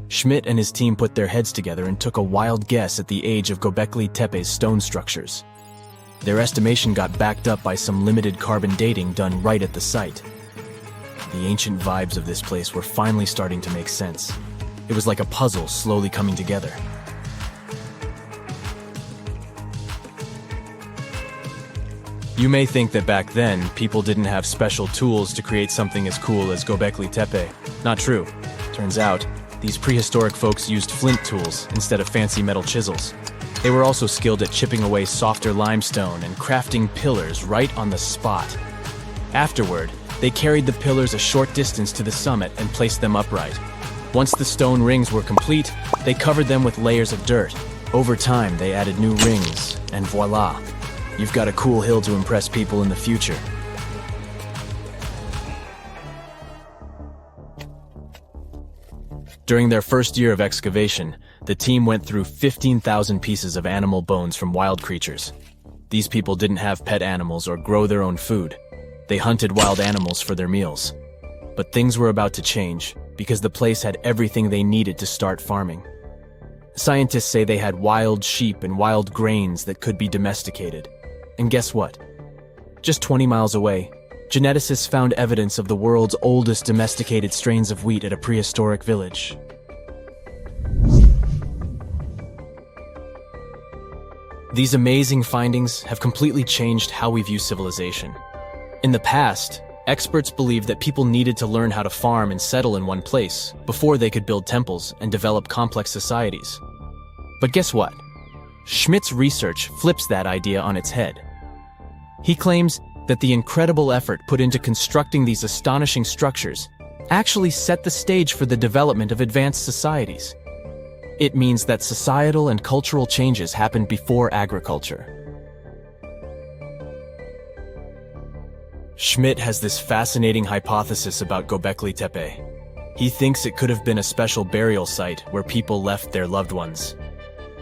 Speaker 3: Schmidt and his team put their heads together and took a wild guess at the age of Göbekli Tepe's stone structures. Their estimation got backed up by some limited carbon dating done right at the site. The ancient vibes of this place were finally starting to make sense. It was like a puzzle slowly coming together. You may think that back then, people didn't have special tools to create something as cool as Göbekli Tepe. Not true. Turns out, these prehistoric folks used flint tools instead of fancy metal chisels. They were also skilled at chipping away softer limestone and crafting pillars right on the spot. Afterward, They carried the pillars a short distance to the summit and placed them upright. Once the stone rings were complete, they covered them with layers of dirt. Over time, they added new rings, and voila, you've got a cool hill to impress people in the future. During their first year of excavation, the team went through 15,000 pieces of animal bones from wild creatures. These people didn't have pet animals or grow their own food. They hunted wild animals for their meals. But things were about to change, because the place had everything they needed to start farming. Scientists say they had wild sheep and wild grains that could be domesticated. And guess what? Just 20 miles away, geneticists found evidence of the world's oldest domesticated strains of wheat at a prehistoric village. These amazing findings have completely changed how we view civilization. In the past, experts believed that people needed to learn how to farm and settle in one place before they could build temples and develop complex societies. But guess what? Schmidt's research flips that idea on its head. He claims that the incredible effort put into constructing these astonishing structures actually set the stage for the development of advanced societies. It means that societal and cultural changes happened before agriculture. Schmidt has this fascinating hypothesis about Göbekli Tepe. He thinks it could have been a special burial site where people left their loved ones.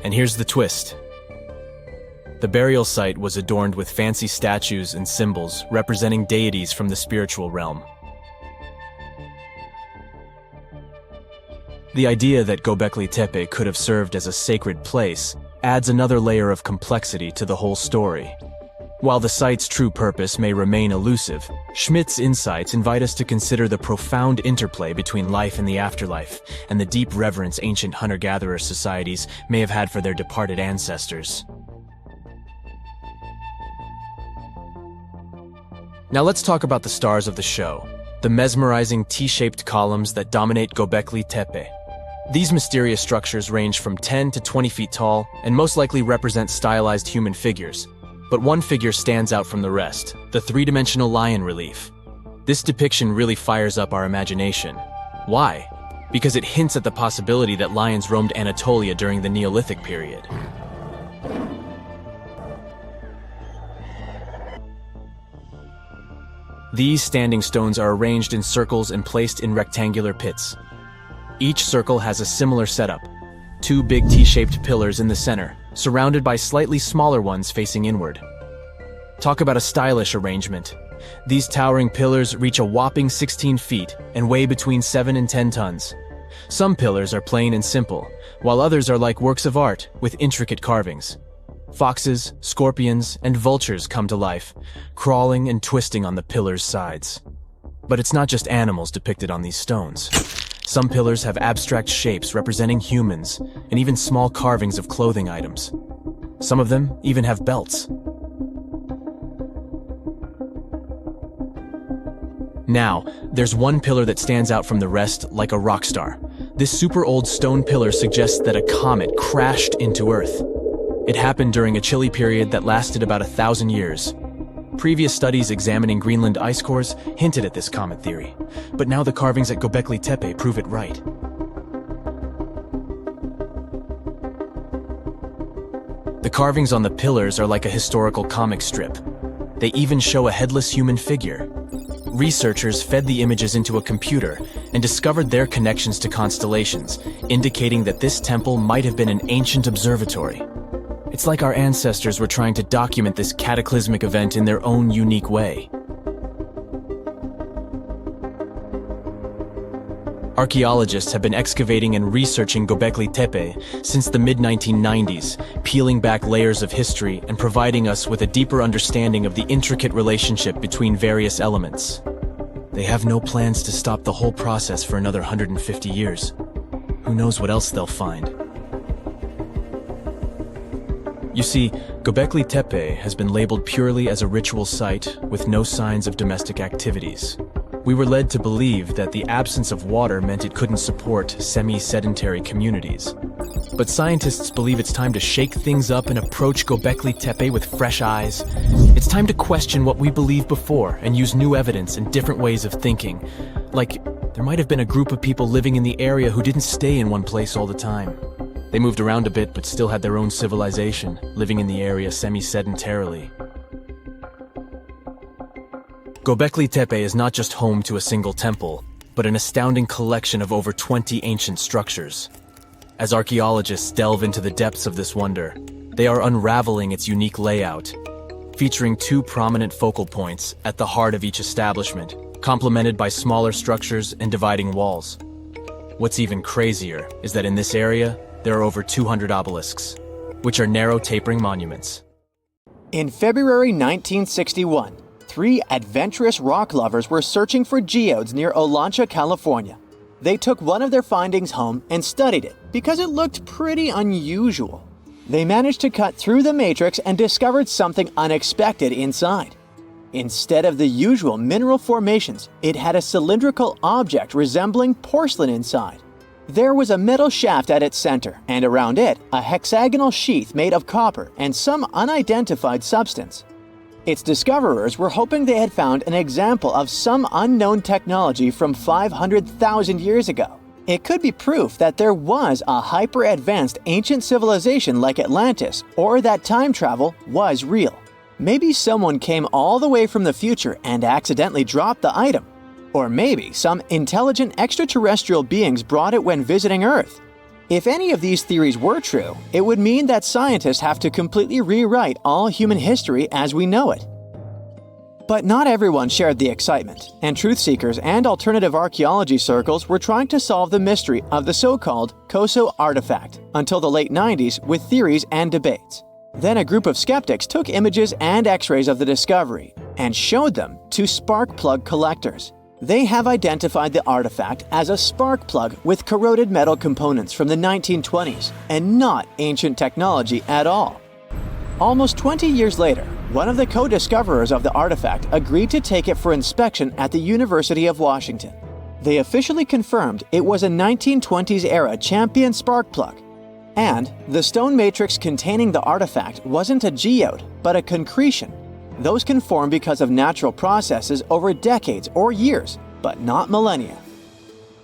Speaker 3: And here's the twist. The burial site was adorned with fancy statues and symbols representing deities from the spiritual realm. The idea that Göbekli Tepe could have served as a sacred place adds another layer of complexity to the whole story. While the site's true purpose may remain elusive, Schmidt's insights invite us to consider the profound interplay between life and the afterlife, and the deep reverence ancient hunter-gatherer societies may have had for their departed ancestors. Now let's talk about the stars of the show, the mesmerizing T-shaped columns that dominate Göbekli Tepe. These mysterious structures range from 10 to 20 feet tall and most likely represent stylized human figures. But one figure stands out from the rest, the three-dimensional lion relief. This depiction really fires up our imagination. Why? Because it hints at the possibility that lions roamed Anatolia during the Neolithic period. These standing stones are arranged in circles and placed in rectangular pits. Each circle has a similar setup. Two big T-shaped pillars in the center, surrounded by slightly smaller ones facing inward. Talk about a stylish arrangement. These towering pillars reach a whopping 16 feet and weigh between 7 and 10 tons. Some pillars are plain and simple, while others are like works of art with intricate carvings. Foxes, scorpions, and vultures come to life, crawling and twisting on the pillars' sides. But it's not just animals depicted on these stones. Some pillars have abstract shapes representing humans, and even small carvings of clothing items. Some of them even have belts. Now, there's one pillar that stands out from the rest like a rock star. This super old stone pillar suggests that a comet crashed into Earth. It happened during a chilly period that lasted about 1,000 years. Previous studies examining Greenland ice cores hinted at this comet theory, but now the carvings at Göbekli Tepe prove it right. The carvings on the pillars are like a historical comic strip. They even show a headless human figure. Researchers fed the images into a computer and discovered their connections to constellations, indicating that this temple might have been an ancient observatory. It's like our ancestors were trying to document this cataclysmic event in their own unique way. Archaeologists have been excavating and researching Göbekli Tepe since the mid-1990s, peeling back layers of history and providing us with a deeper understanding of the intricate relationship between various elements. They have no plans to stop the whole process for another 150 years. Who knows what else they'll find? You see, Göbekli Tepe has been labeled purely as a ritual site with no signs of domestic activities. We were led to believe that the absence of water meant it couldn't support semi-sedentary communities. But scientists believe it's time to shake things up and approach Göbekli Tepe with fresh eyes. It's time to question what we believed before and use new evidence and different ways of thinking. Like, there might have been a group of people living in the area who didn't stay in one place all the time. They moved around a bit but still had their own civilization, living in the area semi-sedentarily. Göbekli Tepe is not just home to a single temple, but an astounding collection of over 20 ancient structures. As archaeologists delve into the depths of this wonder, they are unraveling its unique layout, featuring two prominent focal points at the heart of each establishment, complemented by smaller structures and dividing walls. What's even crazier is that in this area, there are over 200 obelisks, which are narrow tapering monuments.
Speaker 1: In February 1961, 3 adventurous rock lovers were searching for geodes near Olancha, California. They took one of their findings home and studied it because it looked pretty unusual. They managed to cut through the matrix and discovered something unexpected inside. Instead of the usual mineral formations, it had a cylindrical object resembling porcelain inside. There was a metal shaft at its center, and around it, a hexagonal sheath made of copper and some unidentified substance. Its discoverers were hoping they had found an example of some unknown technology from 500,000 years ago. It could be proof that there was a hyper-advanced ancient civilization like Atlantis, or that time travel was real. Maybe someone came all the way from the future and accidentally dropped the item. Or maybe some intelligent extraterrestrial beings brought it when visiting Earth. If any of these theories were true, it would mean that scientists have to completely rewrite all human history as we know it. But not everyone shared the excitement, and truth seekers and alternative archaeology circles were trying to solve the mystery of the so-called Koso artifact until the late 90s with theories and debates. Then a group of skeptics took images and x-rays of the discovery and showed them to spark plug collectors. They have identified the artifact as a spark plug with corroded metal components from the 1920s and not ancient technology at all. Almost 20 years later, one of the co-discoverers of the artifact agreed to take it for inspection at the University of Washington. They officially confirmed it was a 1920s-era champion spark plug. And the stone matrix containing the artifact wasn't a geode, but a concretion. Those can form because of natural processes over decades or years, but not millennia.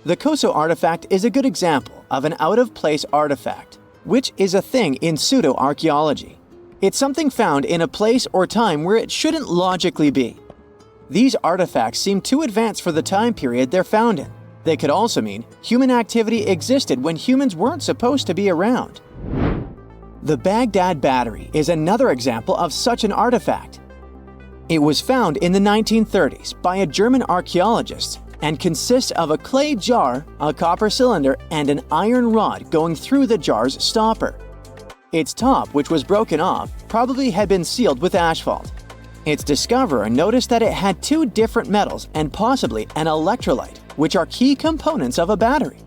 Speaker 1: The Koso artifact is a good example of an out-of-place artifact, which is a thing in pseudo-archaeology. It's something found in a place or time where it shouldn't logically be. These artifacts seem too advanced for the time period they're found in. They could also mean human activity existed when humans weren't supposed to be around. The Baghdad Battery is another example of such an artifact. It was found in the 1930s by a German archaeologist and consists of a clay jar, a copper cylinder, and an iron rod going through the jar's stopper. Its top, which was broken off, probably had been sealed with asphalt. Its discoverer noticed that it had 2 different metals and possibly an electrolyte, which are key components of a battery.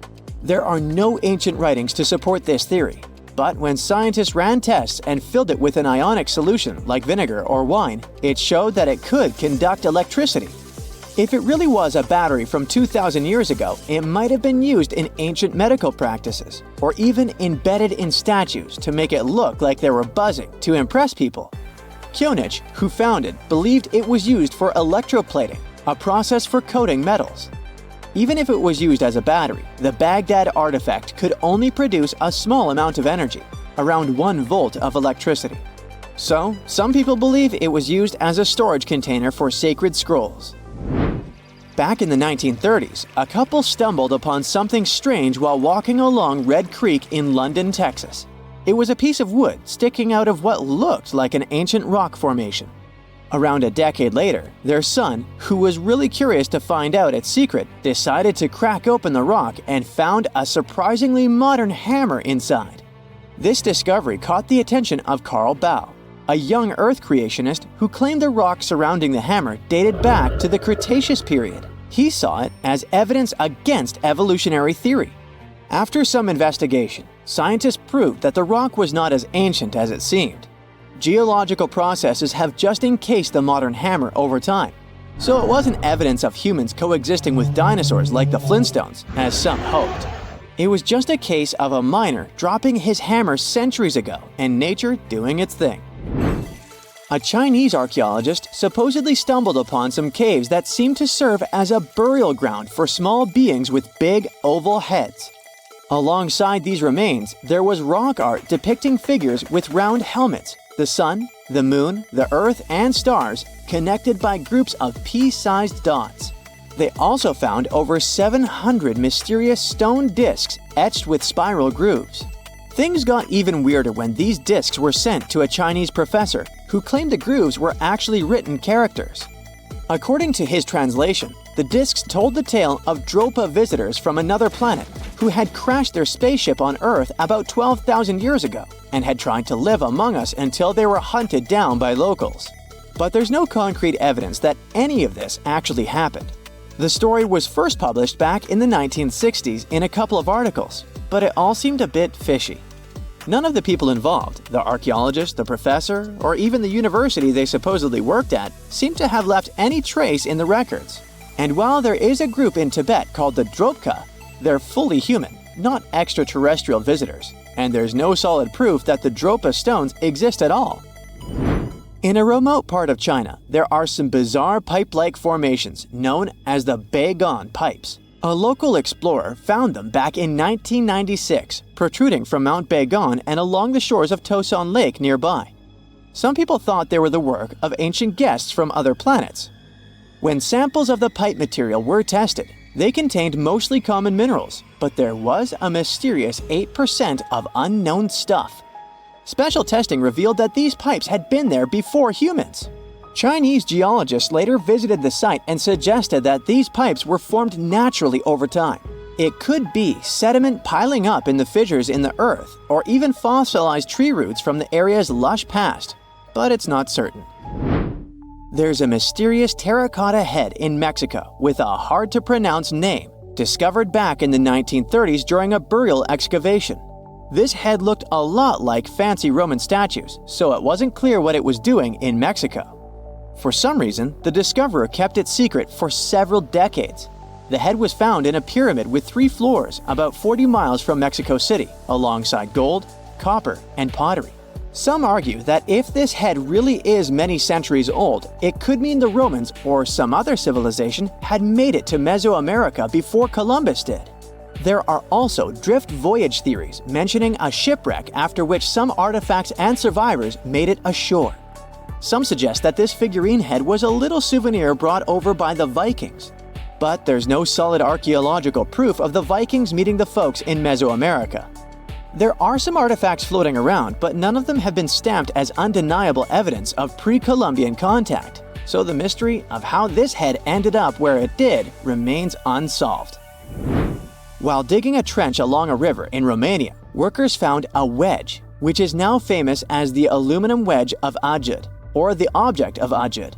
Speaker 1: There are no ancient writings to support this theory. But when scientists ran tests and filled it with an ionic solution like vinegar or wine, it showed that it could conduct electricity. If it really was a battery from 2,000 years ago, it might have been used in ancient medical practices, or even embedded in statues to make it look like they were buzzing to impress people. Kionich, who found it, believed it was used for electroplating, a process for coating metals. Even if it was used as a battery, the Baghdad artifact could only produce a small amount of energy, around 1 volt of electricity. So, some people believe it was used as a storage container for sacred scrolls. Back in the 1930s, a couple stumbled upon something strange while walking along Red Creek in London, Texas. It was a piece of wood sticking out of what looked like an ancient rock formation. Around a decade later, their son, who was really curious to find out its secret, decided to crack open the rock and found a surprisingly modern hammer inside. This discovery caught the attention of Carl Bau, a young Earth creationist who claimed the rock surrounding the hammer dated back to the Cretaceous period. He saw it as evidence against evolutionary theory. After some investigation, scientists proved that the rock was not as ancient as it seemed. Geological processes have just encased the modern hammer over time, so it wasn't evidence of humans coexisting with dinosaurs like the Flintstones, as some hoped. It was just a case of a miner dropping his hammer centuries ago and nature doing its thing. A Chinese archaeologist supposedly stumbled upon some caves that seemed to serve as a burial ground for small beings with big, oval heads. Alongside these remains, there was rock art depicting figures with round helmets, the sun, the moon, the earth, and stars connected by groups of pea-sized dots. They also found over 700 mysterious stone discs etched with spiral grooves. Things got even weirder when these discs were sent to a Chinese professor who claimed the grooves were actually written characters. According to his translation, the discs told the tale of Dropa visitors from another planet who had crashed their spaceship on Earth about 12,000 years ago and had tried to live among us until they were hunted down by locals. But there's no concrete evidence that any of this actually happened. The story was first published back in the 1960s in a couple of articles, but it all seemed a bit fishy. None of the people involved, the archaeologist, the professor, or even the university they supposedly worked at, seemed to have left any trace in the records. And while there is a group in Tibet called the Dropka, they're fully human, not extraterrestrial visitors, and there's no solid proof that the Dropa stones exist at all. In a remote part of China, there are some bizarre pipe-like formations known as the Beigan pipes. A local explorer found them back in 1996, protruding from Mount Beigan and along the shores of Tosan Lake nearby. Some people thought they were the work of ancient guests from other planets. When samples of the pipe material were tested, they contained mostly common minerals, but there was a mysterious 8% of unknown stuff. Special testing revealed that these pipes had been there before humans. Chinese geologists later visited the site and suggested that these pipes were formed naturally over time. It could be sediment piling up in the fissures in the earth, or even fossilized tree roots from the area's lush past, but it's not certain. There's a mysterious terracotta head in Mexico with a hard-to-pronounce name, discovered back in the 1930s during a burial excavation. This head looked a lot like fancy Roman statues, so it wasn't clear what it was doing in Mexico. For some reason, the discoverer kept it secret for several decades. The head was found in a pyramid with 3 floors about 40 miles from Mexico City, alongside gold, copper, and pottery. Some argue that if this head really is many centuries old, it could mean the Romans or some other civilization had made it to Mesoamerica before Columbus did. There are also drift voyage theories mentioning a shipwreck after which some artifacts and survivors made it ashore. Some suggest that this figurine head was a little souvenir brought over by the Vikings. But there's no solid archaeological proof of the Vikings meeting the folks in Mesoamerica. There are some artifacts floating around, but none of them have been stamped as undeniable evidence of pre-Columbian contact, so the mystery of how this head ended up where it did remains unsolved. While digging a trench along a river in Romania, workers found a wedge, which is now famous as the aluminum wedge of Ajud, or the object of Ajud.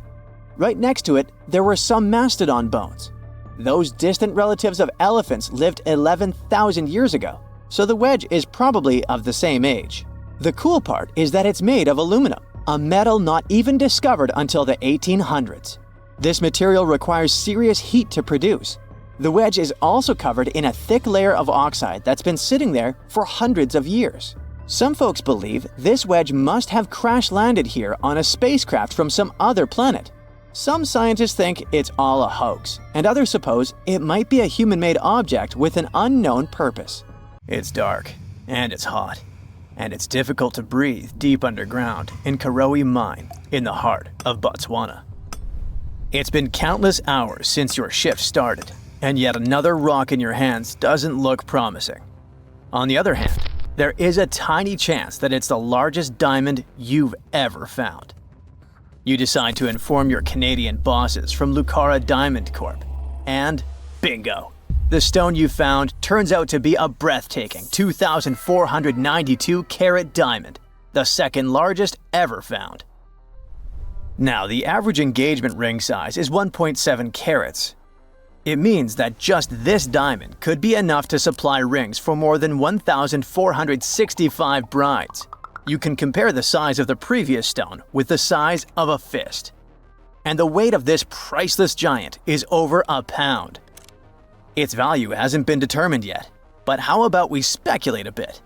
Speaker 1: Right next to it, there were some mastodon bones. Those distant relatives of elephants lived 11,000 years ago, so the wedge is probably of the same age. The cool part is that it's made of aluminum, a metal not even discovered until the 1800s. This material requires serious heat to produce. The wedge is also covered in a thick layer of oxide that's been sitting there for hundreds of years. Some folks believe this wedge must have crash-landed here on a spacecraft from some other planet. Some scientists think it's all a hoax, and others suppose it might be a human-made object with an unknown purpose.
Speaker 4: It's dark, and it's hot, and it's difficult to breathe deep underground in Karowe Mine in the heart of Botswana. It's been countless hours since your shift started, and yet another rock in your hands doesn't look promising. On the other hand, there is a tiny chance that it's the largest diamond you've ever found. You decide to inform your Canadian bosses from Lucara Diamond Corp. And bingo! The stone you found turns out to be a breathtaking 2,492 carat diamond, the second largest ever found. Now, the average engagement ring size is 1.7 carats. It means that just this diamond could be enough to supply rings for more than 1,465 brides. You can compare the size of the previous stone with the size of a fist. And the weight of this priceless giant is over a pound. Its value hasn't been determined yet, but how about we speculate a bit?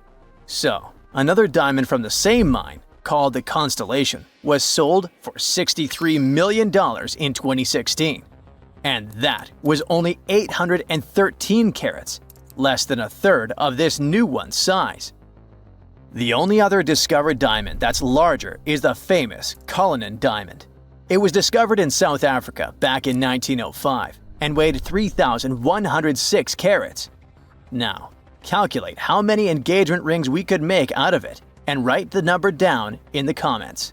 Speaker 4: So, another diamond from the same mine called the Constellation, was sold for $63 million in 2016. And that was only 813 carats, less than a third of this new one's size. The only other discovered diamond that's larger is the famous Cullinan diamond. It was discovered in South Africa back in 1905 and weighed 3,106 carats. Now, calculate how many engagement rings we could make out of it and write the number down in the comments.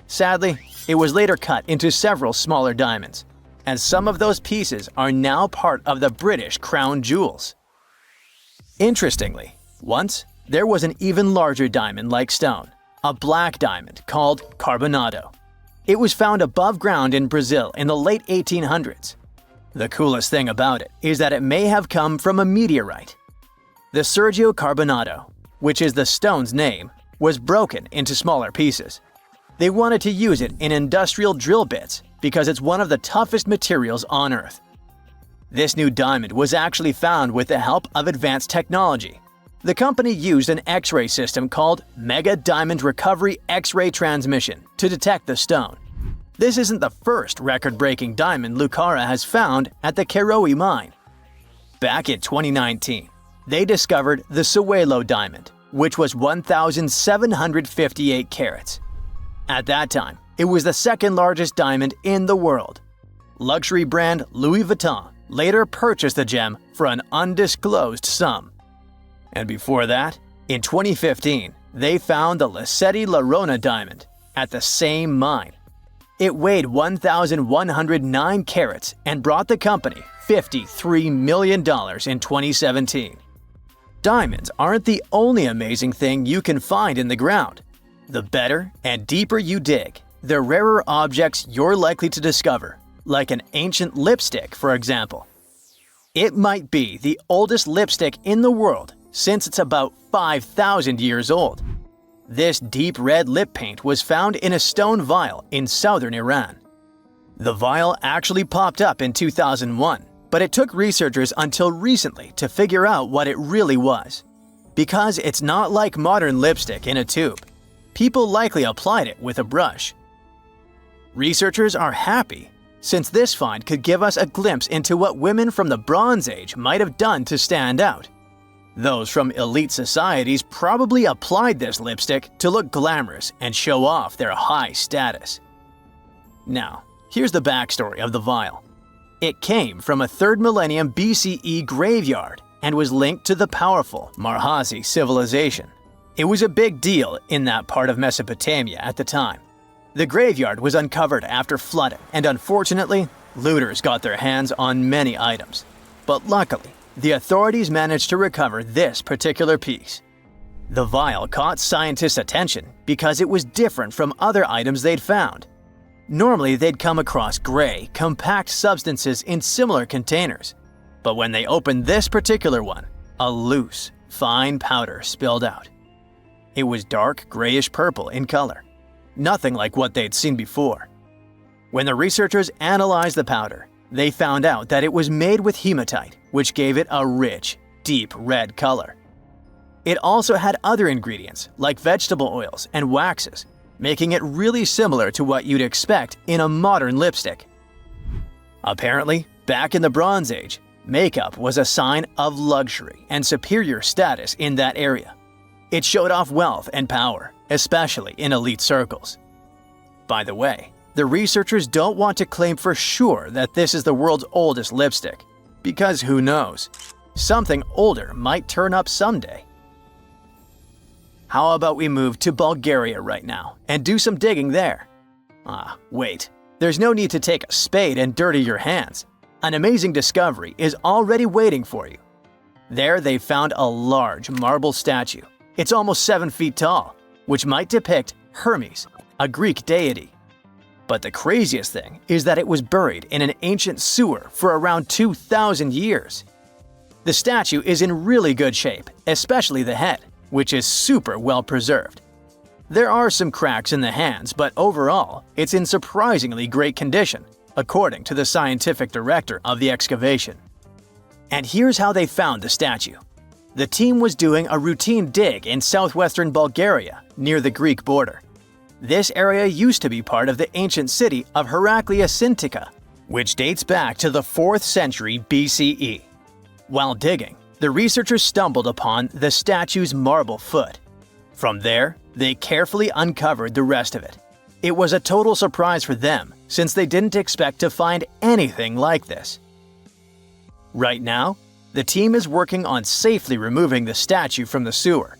Speaker 4: Sadly, it was later cut into several smaller diamonds, and some of those pieces are now part of the British crown jewels. Interestingly, once there was an even larger diamond-like stone, a black diamond called carbonado. It was found above ground in Brazil in the late 1800s. The coolest thing about it is that it may have come from a meteorite. The Sergio Carbonado, which is the stone's name, was broken into smaller pieces. They wanted to use it in industrial drill bits because it's one of the toughest materials on Earth. This new diamond was actually found with the help of advanced technology. The company used an X-ray system called Mega Diamond Recovery X-ray Transmission to detect the stone. This isn't the first record-breaking diamond Lucara has found at the Karowe mine. Back in 2019, they discovered the Sewelo diamond, which was 1,758 carats. At that time, it was the second largest diamond in the world. Luxury brand Louis Vuitton later purchased the gem for an undisclosed sum. And before that, in 2015, they found the Lascetti La Rona diamond at the same mine. It weighed 1,109 carats and brought the company $53 million in 2017. Diamonds aren't the only amazing thing you can find in the ground. The better and deeper you dig, the rarer objects you're likely to discover, like an ancient lipstick, for example. It might be the oldest lipstick in the world since it's about 5,000 years old. This deep red lip paint was found in a stone vial in southern Iran. The vial actually popped up in 2001, but it took researchers until recently to figure out what it really was. Because it's not like modern lipstick in a tube. People likely applied it with a brush. Researchers are happy, since this find could give us a glimpse into what women from the Bronze Age might have done to stand out. Those from elite societies probably applied this lipstick to look glamorous and show off their high status. Now, here's the backstory of the vial. It came from a 3rd millennium BCE graveyard and was linked to the powerful Marhazi civilization. It was a big deal in that part of Mesopotamia at the time. The graveyard was uncovered after flooding, and unfortunately, looters got their hands on many items. But luckily, the authorities managed to recover this particular piece. The vial caught scientists' attention because it was different from other items they'd found. Normally, they'd come across gray, compact substances in similar containers. But when they opened this particular one, a loose, fine powder spilled out. It was dark grayish purple in color, nothing like what they'd seen before. When the researchers analyzed the powder, they found out that it was made with hematite, which gave it a rich, deep red color. It also had other ingredients like vegetable oils and waxes, making it really similar to what you'd expect in a modern lipstick. Apparently, back in the Bronze Age, makeup was a sign of luxury and superior status in that area. It showed off wealth and power, especially in elite circles. By the way, the researchers don't want to claim for sure that this is the world's oldest lipstick, because who knows? Something older might turn up someday. How about we move to Bulgaria right now and do some digging there? Wait, there's no need to take a spade and dirty your hands. An amazing discovery is already waiting for you. There they found a large marble statue. It's almost 7 feet tall, which might depict Hermes, a Greek deity. But the craziest thing is that it was buried in an ancient sewer for around 2,000 years. The statue is in really good shape, especially the head, which is super well preserved. There are some cracks in the hands, but overall, it's in surprisingly great condition, according to the scientific director of the excavation. And here's how they found the statue.
Speaker 1: The team was doing a routine dig in southwestern Bulgaria, near the Greek border. This area used to be part of the ancient city of Heraclea Sintica, which dates back to the 4th century BCE. While digging, the researchers stumbled upon the statue's marble foot. From there, they carefully uncovered the rest of it. It was a total surprise for them, since they didn't expect to find anything like this. Right now, the team is working on safely removing the statue from the sewer.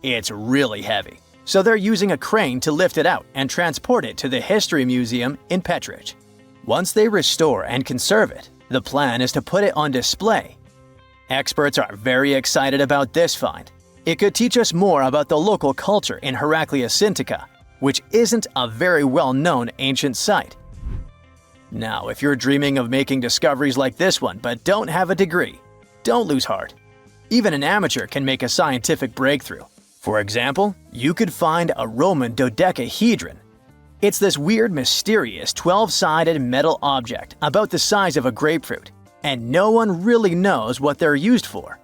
Speaker 1: It's really heavy, so they're using a crane to lift it out and transport it to the History Museum in Petrich. Once they restore and conserve it, the plan is to put it on display. Experts are very excited about this find. It could teach us more about the local culture in Heraclea Sintica, which isn't a very well-known ancient site. Now, if you're dreaming of making discoveries like this one but don't have a degree, don't lose heart. Even an amateur can make a scientific breakthrough. For example, you could find a Roman dodecahedron. It's this weird, mysterious 12-sided metal object about the size of a grapefruit, and no one really knows what they're used for.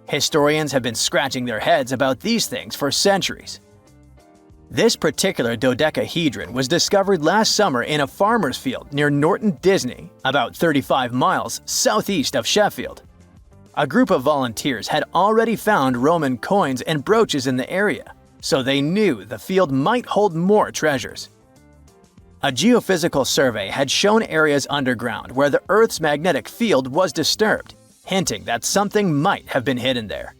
Speaker 1: Historians have been scratching their heads about these things for centuries. This particular dodecahedron was discovered last summer in a farmer's field near Norton Disney, about 35 miles southeast of Sheffield. A group of volunteers had already found Roman coins and brooches in the area, so they knew the field might hold more treasures. A geophysical survey had shown areas underground where the Earth's magnetic field was disturbed, hinting that something might have been hidden there.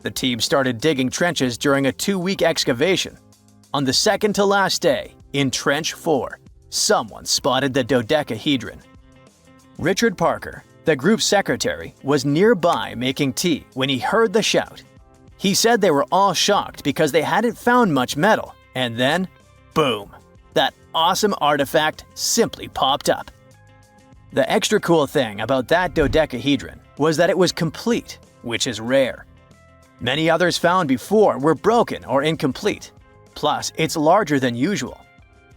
Speaker 1: The team started digging trenches during a 2-week excavation. On the second to last day, in Trench 4, someone spotted the dodecahedron. Richard Parker, the group's secretary, was nearby making tea when he heard the shout. He said they were all shocked because they hadn't found much metal, and then, boom, that awesome artifact simply popped up. The extra cool thing about that dodecahedron was that it was complete, which is rare. Many others found before were broken or incomplete. Plus, it's larger than usual.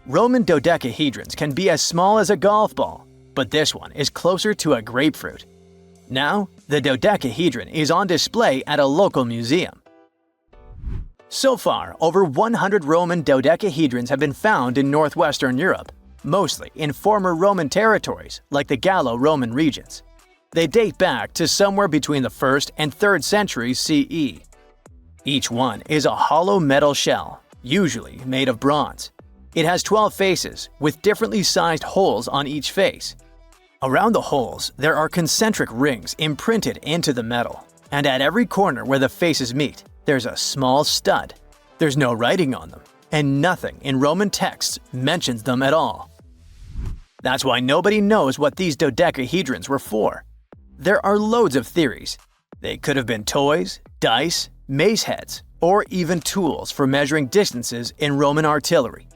Speaker 1: Roman dodecahedrons can be as small as a golf ball, but this one is closer to a grapefruit. Now, the dodecahedron is on display at a local museum. So far, over 100 Roman dodecahedrons have been found in northwestern Europe, mostly in former Roman territories like the Gallo-Roman regions. They date back to somewhere between the 1st and 3rd centuries CE. Each one is a hollow metal shell, usually made of bronze. It has 12 faces, with differently sized holes on each face. Around the holes, there are concentric rings imprinted into the metal, and at every corner where the faces meet, there's a small stud. There's no writing on them, and nothing in Roman texts mentions them at all. That's why nobody knows what these dodecahedrons were for. There are loads of theories. They could have been toys, dice, mace heads, or even tools for measuring distances in Roman artillery.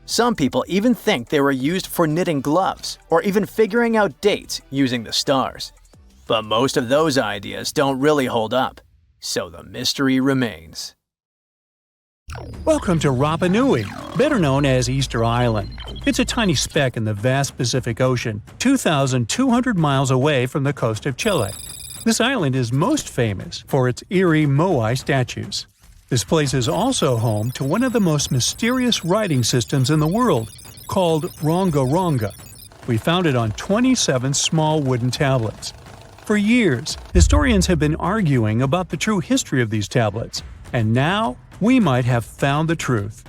Speaker 1: Some people even think they were used for knitting gloves or even figuring out dates using the stars. But most of those ideas don't really hold up, so the mystery remains.
Speaker 2: Welcome to Rapa Nui, better known as Easter Island. It's a tiny speck in the vast Pacific Ocean, 2,200 miles away from the coast of Chile. This island is most famous for its eerie moai statues. This place is also home to one of the most mysterious writing systems in the world, called Ronga Ronga. We found it on 27 small wooden tablets. For years, historians have been arguing about the true history of these tablets, and now we might have found the truth.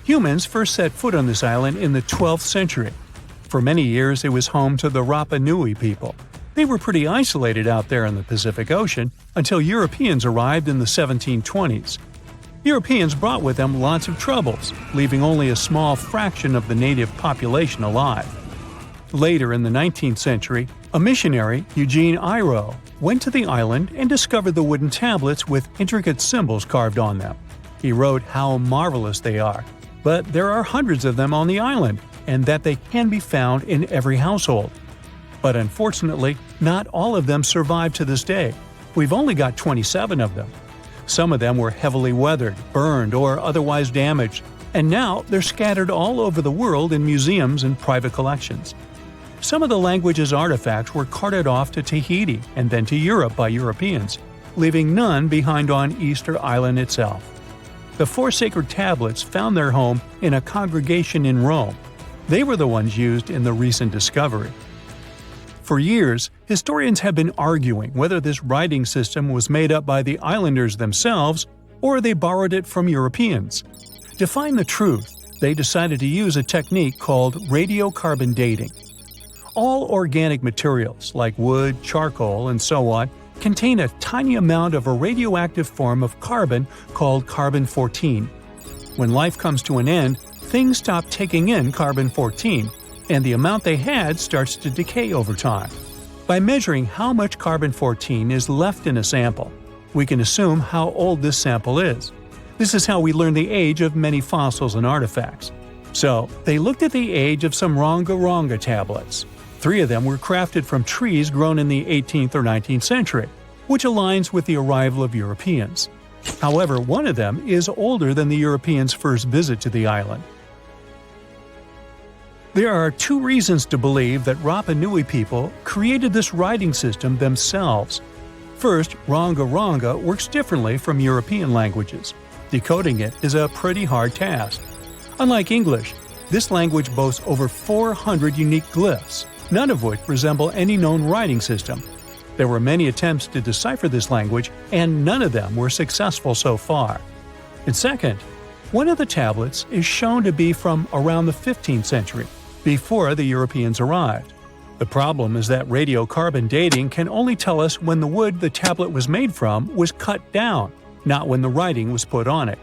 Speaker 2: Humans first set foot on this island in the 12th century. For many years, it was home to the Rapa Nui people. They were pretty isolated out there in the Pacific Ocean until Europeans arrived in the 1720s. Europeans brought with them lots of troubles, leaving only a small fraction of the native population alive. Later in the 19th century, a missionary, Eugene Iro, went to the island and discovered the wooden tablets with intricate symbols carved on them. He wrote how marvelous they are, but there are hundreds of them on the island, and that they can be found in every household. But unfortunately, not all of them survive to this day. We've only got 27 of them. Some of them were heavily weathered, burned, or otherwise damaged, and now they're scattered all over the world in museums and private collections. Some of the language's artifacts were carted off to Tahiti and then to Europe by Europeans. leaving none behind on Easter Island itself. The 4 sacred tablets found their home in a congregation in Rome. They were the ones used in the recent discovery. For years, historians have been arguing whether this writing system was made up by the islanders themselves or they borrowed it from Europeans. To find the truth, they decided to use a technique called radiocarbon dating. All organic materials, like wood, charcoal, and so on, contain a tiny amount of a radioactive form of carbon called carbon-14. When life comes to an end, things stop taking in carbon-14, and the amount they had starts to decay over time. By measuring how much carbon-14 is left in a sample, we can assume how old this sample is. This is how we learn the age of many fossils and artifacts. So, they looked at the age of some Ronga-Ronga tablets. 3 of them were crafted from trees grown in the 18th or 19th century, which aligns with the arrival of Europeans. However, one of them is older than the Europeans' first visit to the island. There are 2 reasons to believe that Rapa Nui people created this writing system themselves. First, Ronga-Ronga works differently from European languages. Decoding it is a pretty hard task. Unlike English, this language boasts over 400 unique glyphs, none of which resemble any known writing system. There were many attempts to decipher this language, and none of them were successful so far. And second, one of the tablets is shown to be from around the 15th century, before the Europeans arrived. The problem is that radiocarbon dating can only tell us when the wood the tablet was made from was cut down, not when the writing was put on it.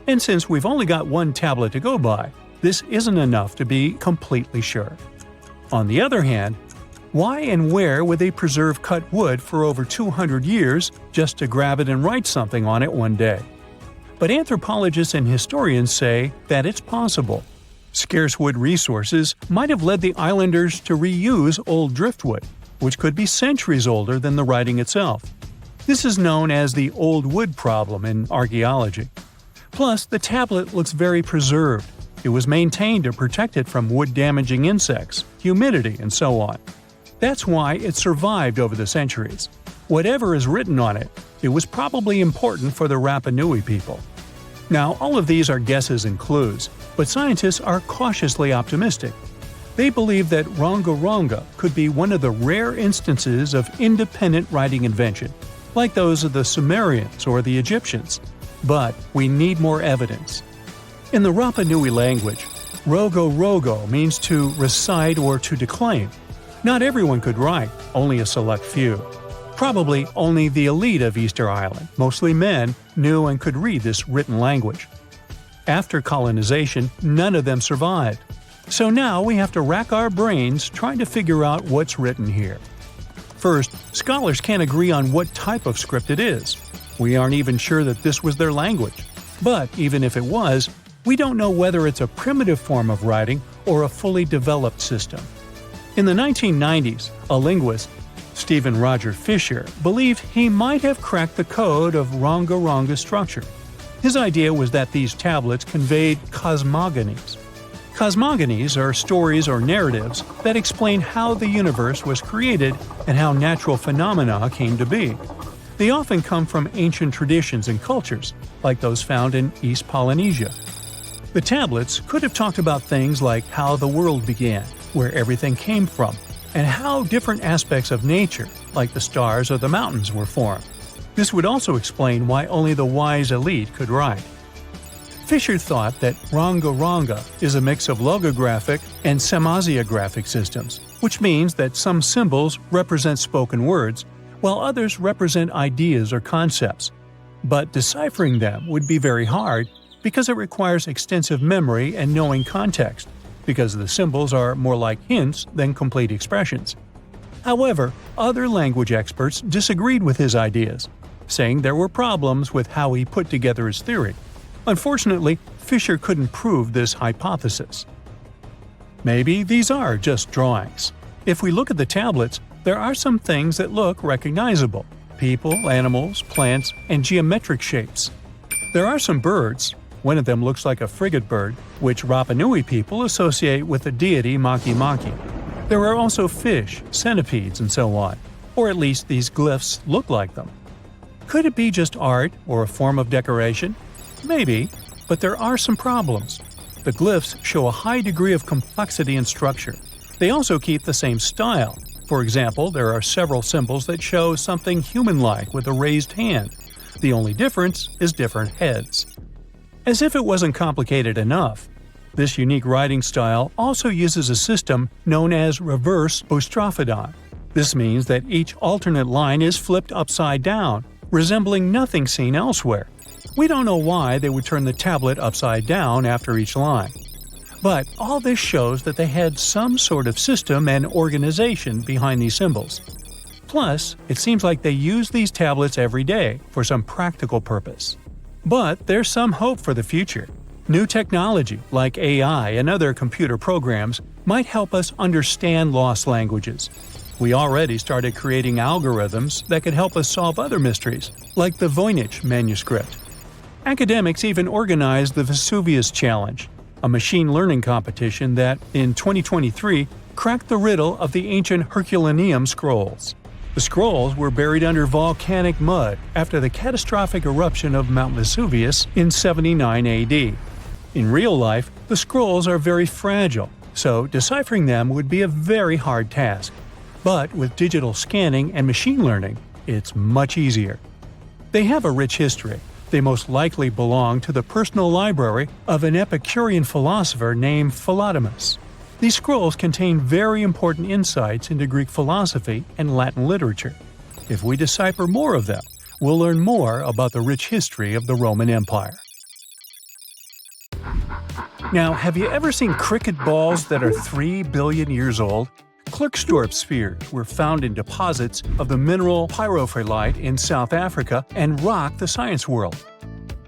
Speaker 2: And since we've only got one tablet to go by, this isn't enough to be completely sure. On the other hand, why and where would they preserve cut wood for over 200 years just to grab it and write something on it one day? But anthropologists and historians say that it's possible. Scarce wood resources might have led the islanders to reuse old driftwood, which could be centuries older than the writing itself. This is known as the old wood problem in archaeology. Plus, the tablet looks very preserved. It was maintained to protect it from wood-damaging insects, humidity, and so on. That's why it survived over the centuries. Whatever is written on it, it was probably important for the Rapa Nui people. Now, all of these are guesses and clues, but scientists are cautiously optimistic. They believe that Ronga-Ronga could be one of the rare instances of independent writing invention, like those of the Sumerians or the Egyptians. But we need more evidence. In the Rapa Nui language, rogo-rogo means to recite or to declaim. Not everyone could write, only a select few. Probably only the elite of Easter Island, mostly men, knew and could read this written language. After colonization, none of them survived. So now we have to rack our brains trying to figure out what's written here. First, scholars can't agree on what type of script it is. We aren't even sure that this was their language. But even if it was, we don't know whether it's a primitive form of writing or a fully developed system. In the 1990s, a linguist, Stephen Roger Fisher, believed he might have cracked the code of Ronga-Ronga structure. His idea was that these tablets conveyed cosmogonies. Cosmogonies are stories or narratives that explain how the universe was created and how natural phenomena came to be. They often come from ancient traditions and cultures, like those found in East Polynesia. The tablets could have talked about things like how the world began, where everything came from, and how different aspects of nature, like the stars or the mountains, were formed. This would also explain why only the wise elite could write. Fisher thought that Ronga-Ronga is a mix of logographic and semasiographic systems, which means that some symbols represent spoken words, while others represent ideas or concepts. But deciphering them would be very hard because it requires extensive memory and knowing context, because the symbols are more like hints than complete expressions. However, other language experts disagreed with his ideas, saying there were problems with how he put together his theory. Unfortunately, Fisher couldn't prove this hypothesis. Maybe these are just drawings. If we look at the tablets, there are some things that look recognizable: people, animals, plants, and geometric shapes. There are some birds. One of them looks like a frigate bird, which Rapa Nui people associate with the deity Maki Maki. There are also fish, centipedes, and so on, or at least these glyphs look like them. Could it be just art or a form of decoration? Maybe, but there are some problems. The glyphs show a high degree of complexity and structure. They also keep the same style. For example, there are several symbols that show something human-like with a raised hand. The only difference is different heads. As if it wasn't complicated enough, this unique writing style also uses a system known as reverse boustrophodon. This means that each alternate line is flipped upside down, resembling nothing seen elsewhere. We don't know why they would turn the tablet upside down after each line. But all this shows that they had some sort of system and organization behind these symbols. Plus, it seems like they use these tablets every day for some practical purpose. But there's some hope for the future. New technology, like AI and other computer programs, might help us understand lost languages. We already started creating algorithms that could help us solve other mysteries, like the Voynich manuscript. Academics even organized the Vesuvius Challenge, a machine learning competition that, in 2023, cracked the riddle of the ancient Herculaneum scrolls. The scrolls were buried under volcanic mud after the catastrophic eruption of Mount Vesuvius in 79 AD. In real life, the scrolls are very fragile, so deciphering them would be a very hard task. But with digital scanning and machine learning, it's much easier. They have a rich history. They most likely belong to the personal library of an Epicurean philosopher named Philodemus. These scrolls contain very important insights into Greek philosophy and Latin literature. If we decipher more of them, we'll learn more about the rich history of the Roman Empire. Now, have you ever seen cricket balls that are 3 billion years old? Klerksdorp spheres were found in deposits of the mineral pyrophyllite in South Africa and rock the science world.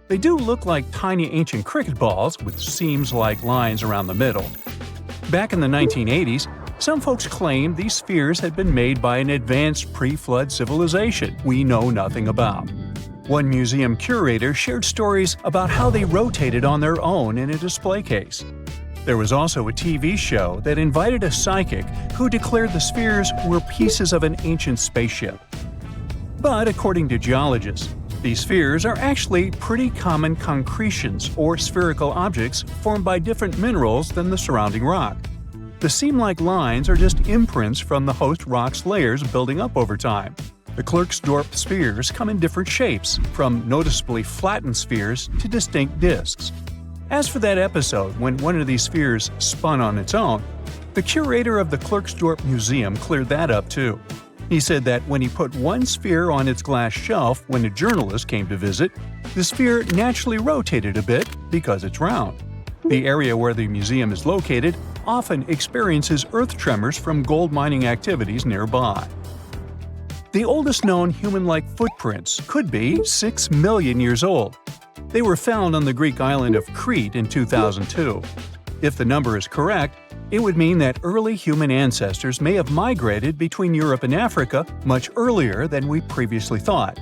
Speaker 2: They do look like tiny ancient cricket balls with seams-like lines around the middle. Back in the 1980s, some folks claimed these spheres had been made by an advanced pre-flood civilization we know nothing about. One museum curator shared stories about how they rotated on their own in a display case. There was also a TV show that invited a psychic who declared the spheres were pieces of an ancient spaceship. But according to geologists, these spheres are actually pretty common concretions or spherical objects formed by different minerals than the surrounding rock. The seam-like lines are just imprints from the host rock's layers building up over time. The Klerksdorp spheres come in different shapes, from noticeably flattened spheres to distinct discs. As for that episode when one of these spheres spun on its own, the curator of the Klerksdorp Museum cleared that up too. He said that when he put one sphere on its glass shelf when a journalist came to visit, the sphere naturally rotated a bit because it's round. The area where the museum is located often experiences earth tremors from gold mining activities nearby. The oldest known human-like footprints could be 6 million years old. They were found on the Greek island of Crete in 2002. If the number is correct, it would mean that early human ancestors may have migrated between Europe and Africa much earlier than we previously thought.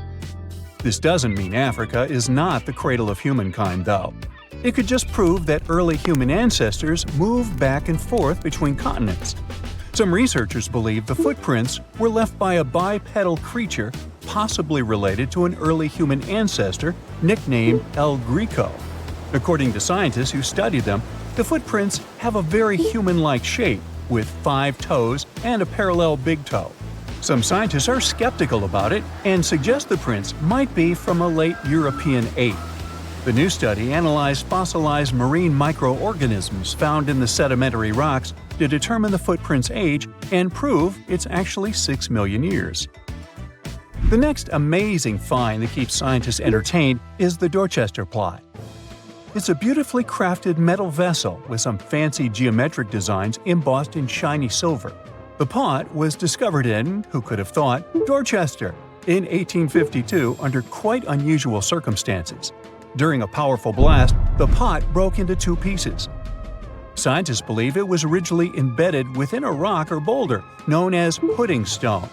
Speaker 2: This doesn't mean Africa is not the cradle of humankind, though. It could just prove that early human ancestors moved back and forth between continents. Some researchers believe the footprints were left by a bipedal creature possibly related to an early human ancestor nicknamed El Greco. According to scientists who studied them, the footprints have a very human-like shape, with 5 toes and a parallel big toe. Some scientists are skeptical about it and suggest the prints might be from a late European ape. The new study analyzed fossilized marine microorganisms found in the sedimentary rocks to determine the footprint's age and prove it's actually 6 million years. The next amazing find that keeps scientists entertained is the Dorchester plot. It's a beautifully crafted metal vessel with some fancy geometric designs embossed in shiny silver. The pot was discovered in, who could have thought, Dorchester in 1852 under quite unusual circumstances. During a powerful blast, the pot broke into 2 pieces. Scientists believe it was originally embedded within a rock or boulder known as pudding stone.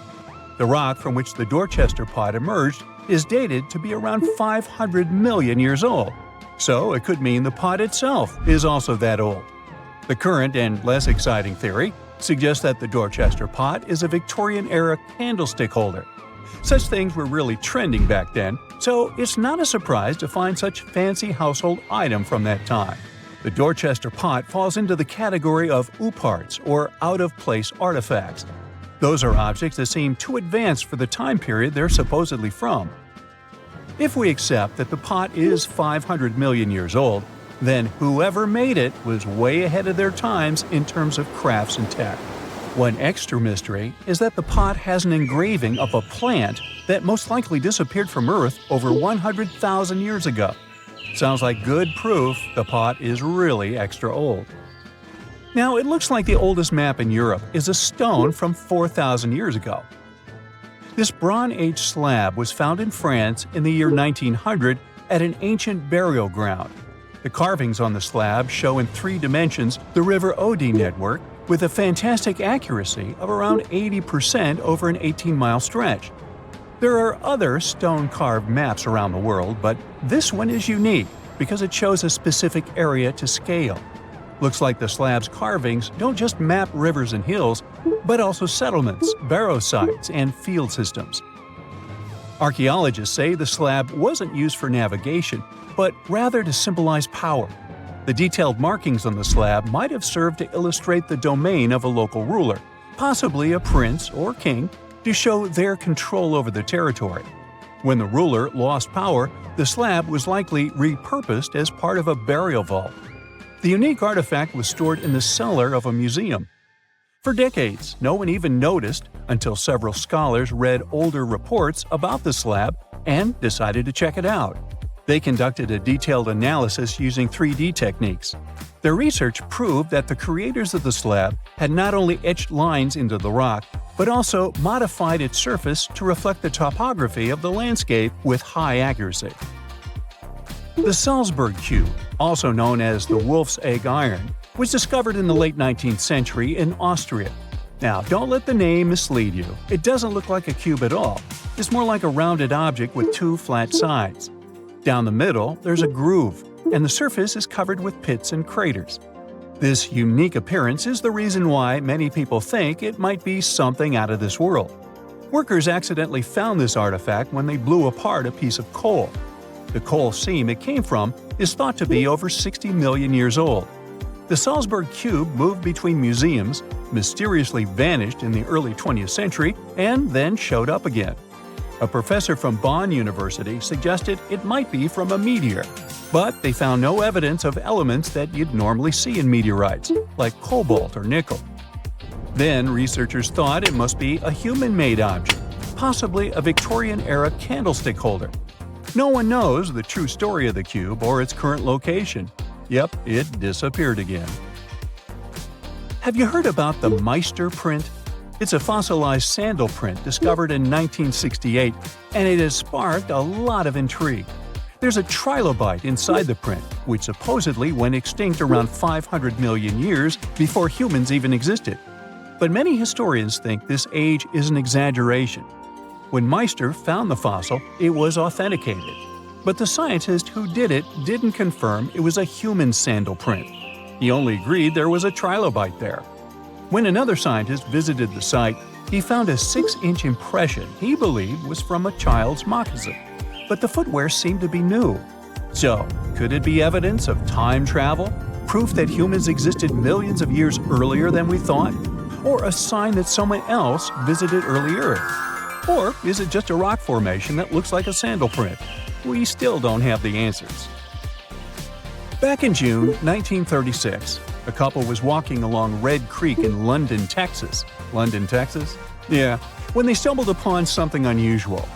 Speaker 2: The rock from which the Dorchester pot emerged is dated to be around 500 million years old, so it could mean the pot itself is also that old. The current and less exciting theory suggests that the Dorchester pot is a Victorian-era candlestick holder. Such things were really trending back then, so it's not a surprise to find such fancy household item from that time. The Dorchester pot falls into the category of ooparts, or out-of-place artifacts. Those are objects that seem too advanced for the time period they're supposedly from. If we accept that the pot is 500 million years old, then whoever made it was way ahead of their times in terms of crafts and tech. One extra mystery is that the pot has an engraving of a plant that most likely disappeared from Earth over 100,000 years ago. Sounds like good proof the pot is really extra old. Now, it looks like the oldest map in Europe is a stone from 4,000 years ago. This Bronze Age slab was found in France in the year 1900 at an ancient burial ground. The carvings on the slab show in 3 dimensions the River Odey network with a fantastic accuracy of around 80% over an 18-mile stretch. There are other stone-carved maps around the world, but this one is unique because it shows a specific area to scale. Looks like the slab's carvings don't just map rivers and hills, but also settlements, barrow sites, and field systems. Archaeologists say the slab wasn't used for navigation, but rather to symbolize power. The detailed markings on the slab might have served to illustrate the domain of a local ruler, possibly a prince or king, to show their control over the territory. When the ruler lost power, the slab was likely repurposed as part of a burial vault. The unique artifact was stored in the cellar of a museum. For decades, no one even noticed until several scholars read older reports about the slab and decided to check it out. They conducted a detailed analysis using 3D techniques. Their research proved that the creators of the slab had not only etched lines into the rock, but also modified its surface to reflect the topography of the landscape with high accuracy. The Salzburg cube, also known as the Wolf's Egg Iron, was discovered in the late 19th century in Austria. Now, don't let the name mislead you. It doesn't look like a cube at all. It's more like a rounded object with 2 flat sides. Down the middle, there's a groove, and the surface is covered with pits and craters. This unique appearance is the reason why many people think it might be something out of this world. Workers accidentally found this artifact when they blew apart a piece of coal. The coal seam it came from is thought to be over 60 million years old. The Salzburg cube moved between museums, mysteriously vanished in the early 20th century, and then showed up again. A professor from Bonn University suggested it might be from a meteor, but they found no evidence of elements that you'd normally see in meteorites, like cobalt or nickel. Then researchers thought it must be a human-made object, possibly a Victorian-era candlestick holder. No one knows the true story of the cube or its current location. Yep, it disappeared again. Have you heard about the Meister print? It's a fossilized sandal print discovered in 1968, and it has sparked a lot of intrigue. There's a trilobite inside the print, which supposedly went extinct around 500 million years before humans even existed. But many historians think this age is an exaggeration. When Meister found the fossil, it was authenticated. But the scientist who did it didn't confirm it was a human sandal print. He only agreed there was a trilobite there. When another scientist visited the site, he found a 6-inch impression he believed was from a child's moccasin. But the footwear seemed to be new. So, could it be evidence of time travel? Proof that humans existed millions of years earlier than we thought? Or a sign that someone else visited early Earth? Or is it just a rock formation that looks like a sandal print? We still don't have the answers. Back in June 1936, a couple was walking along Red Creek in London, Texas. London, Texas? Yeah, when they stumbled upon something unusual.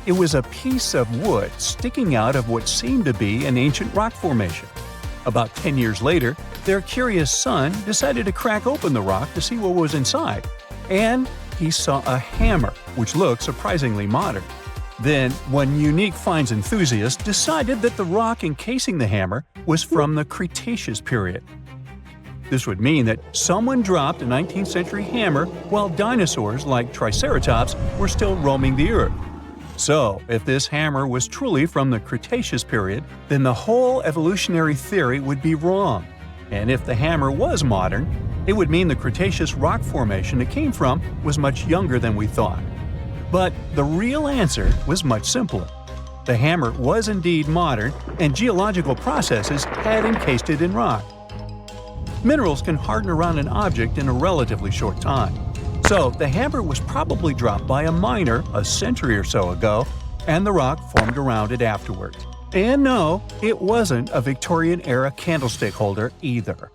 Speaker 2: It was a piece of wood sticking out of what seemed to be an ancient rock formation. About 10 years later, their curious son decided to crack open the rock to see what was inside. And he saw a hammer, which looked surprisingly modern. Then, one unique finds enthusiast decided that the rock encasing the hammer was from the Cretaceous period. This would mean that someone dropped a 19th century hammer while dinosaurs like Triceratops were still roaming the earth. So, if this hammer was truly from the Cretaceous period, then the whole evolutionary theory would be wrong. And if the hammer was modern, it would mean the Cretaceous rock formation it came from was much younger than we thought. But the real answer was much simpler. The hammer was indeed modern, and geological processes had encased it in rock. Minerals can harden around an object in a relatively short time. So the hammer was probably dropped by a miner a century or so ago, and the rock formed around it afterwards. And no, it wasn't a Victorian-era candlestick holder either.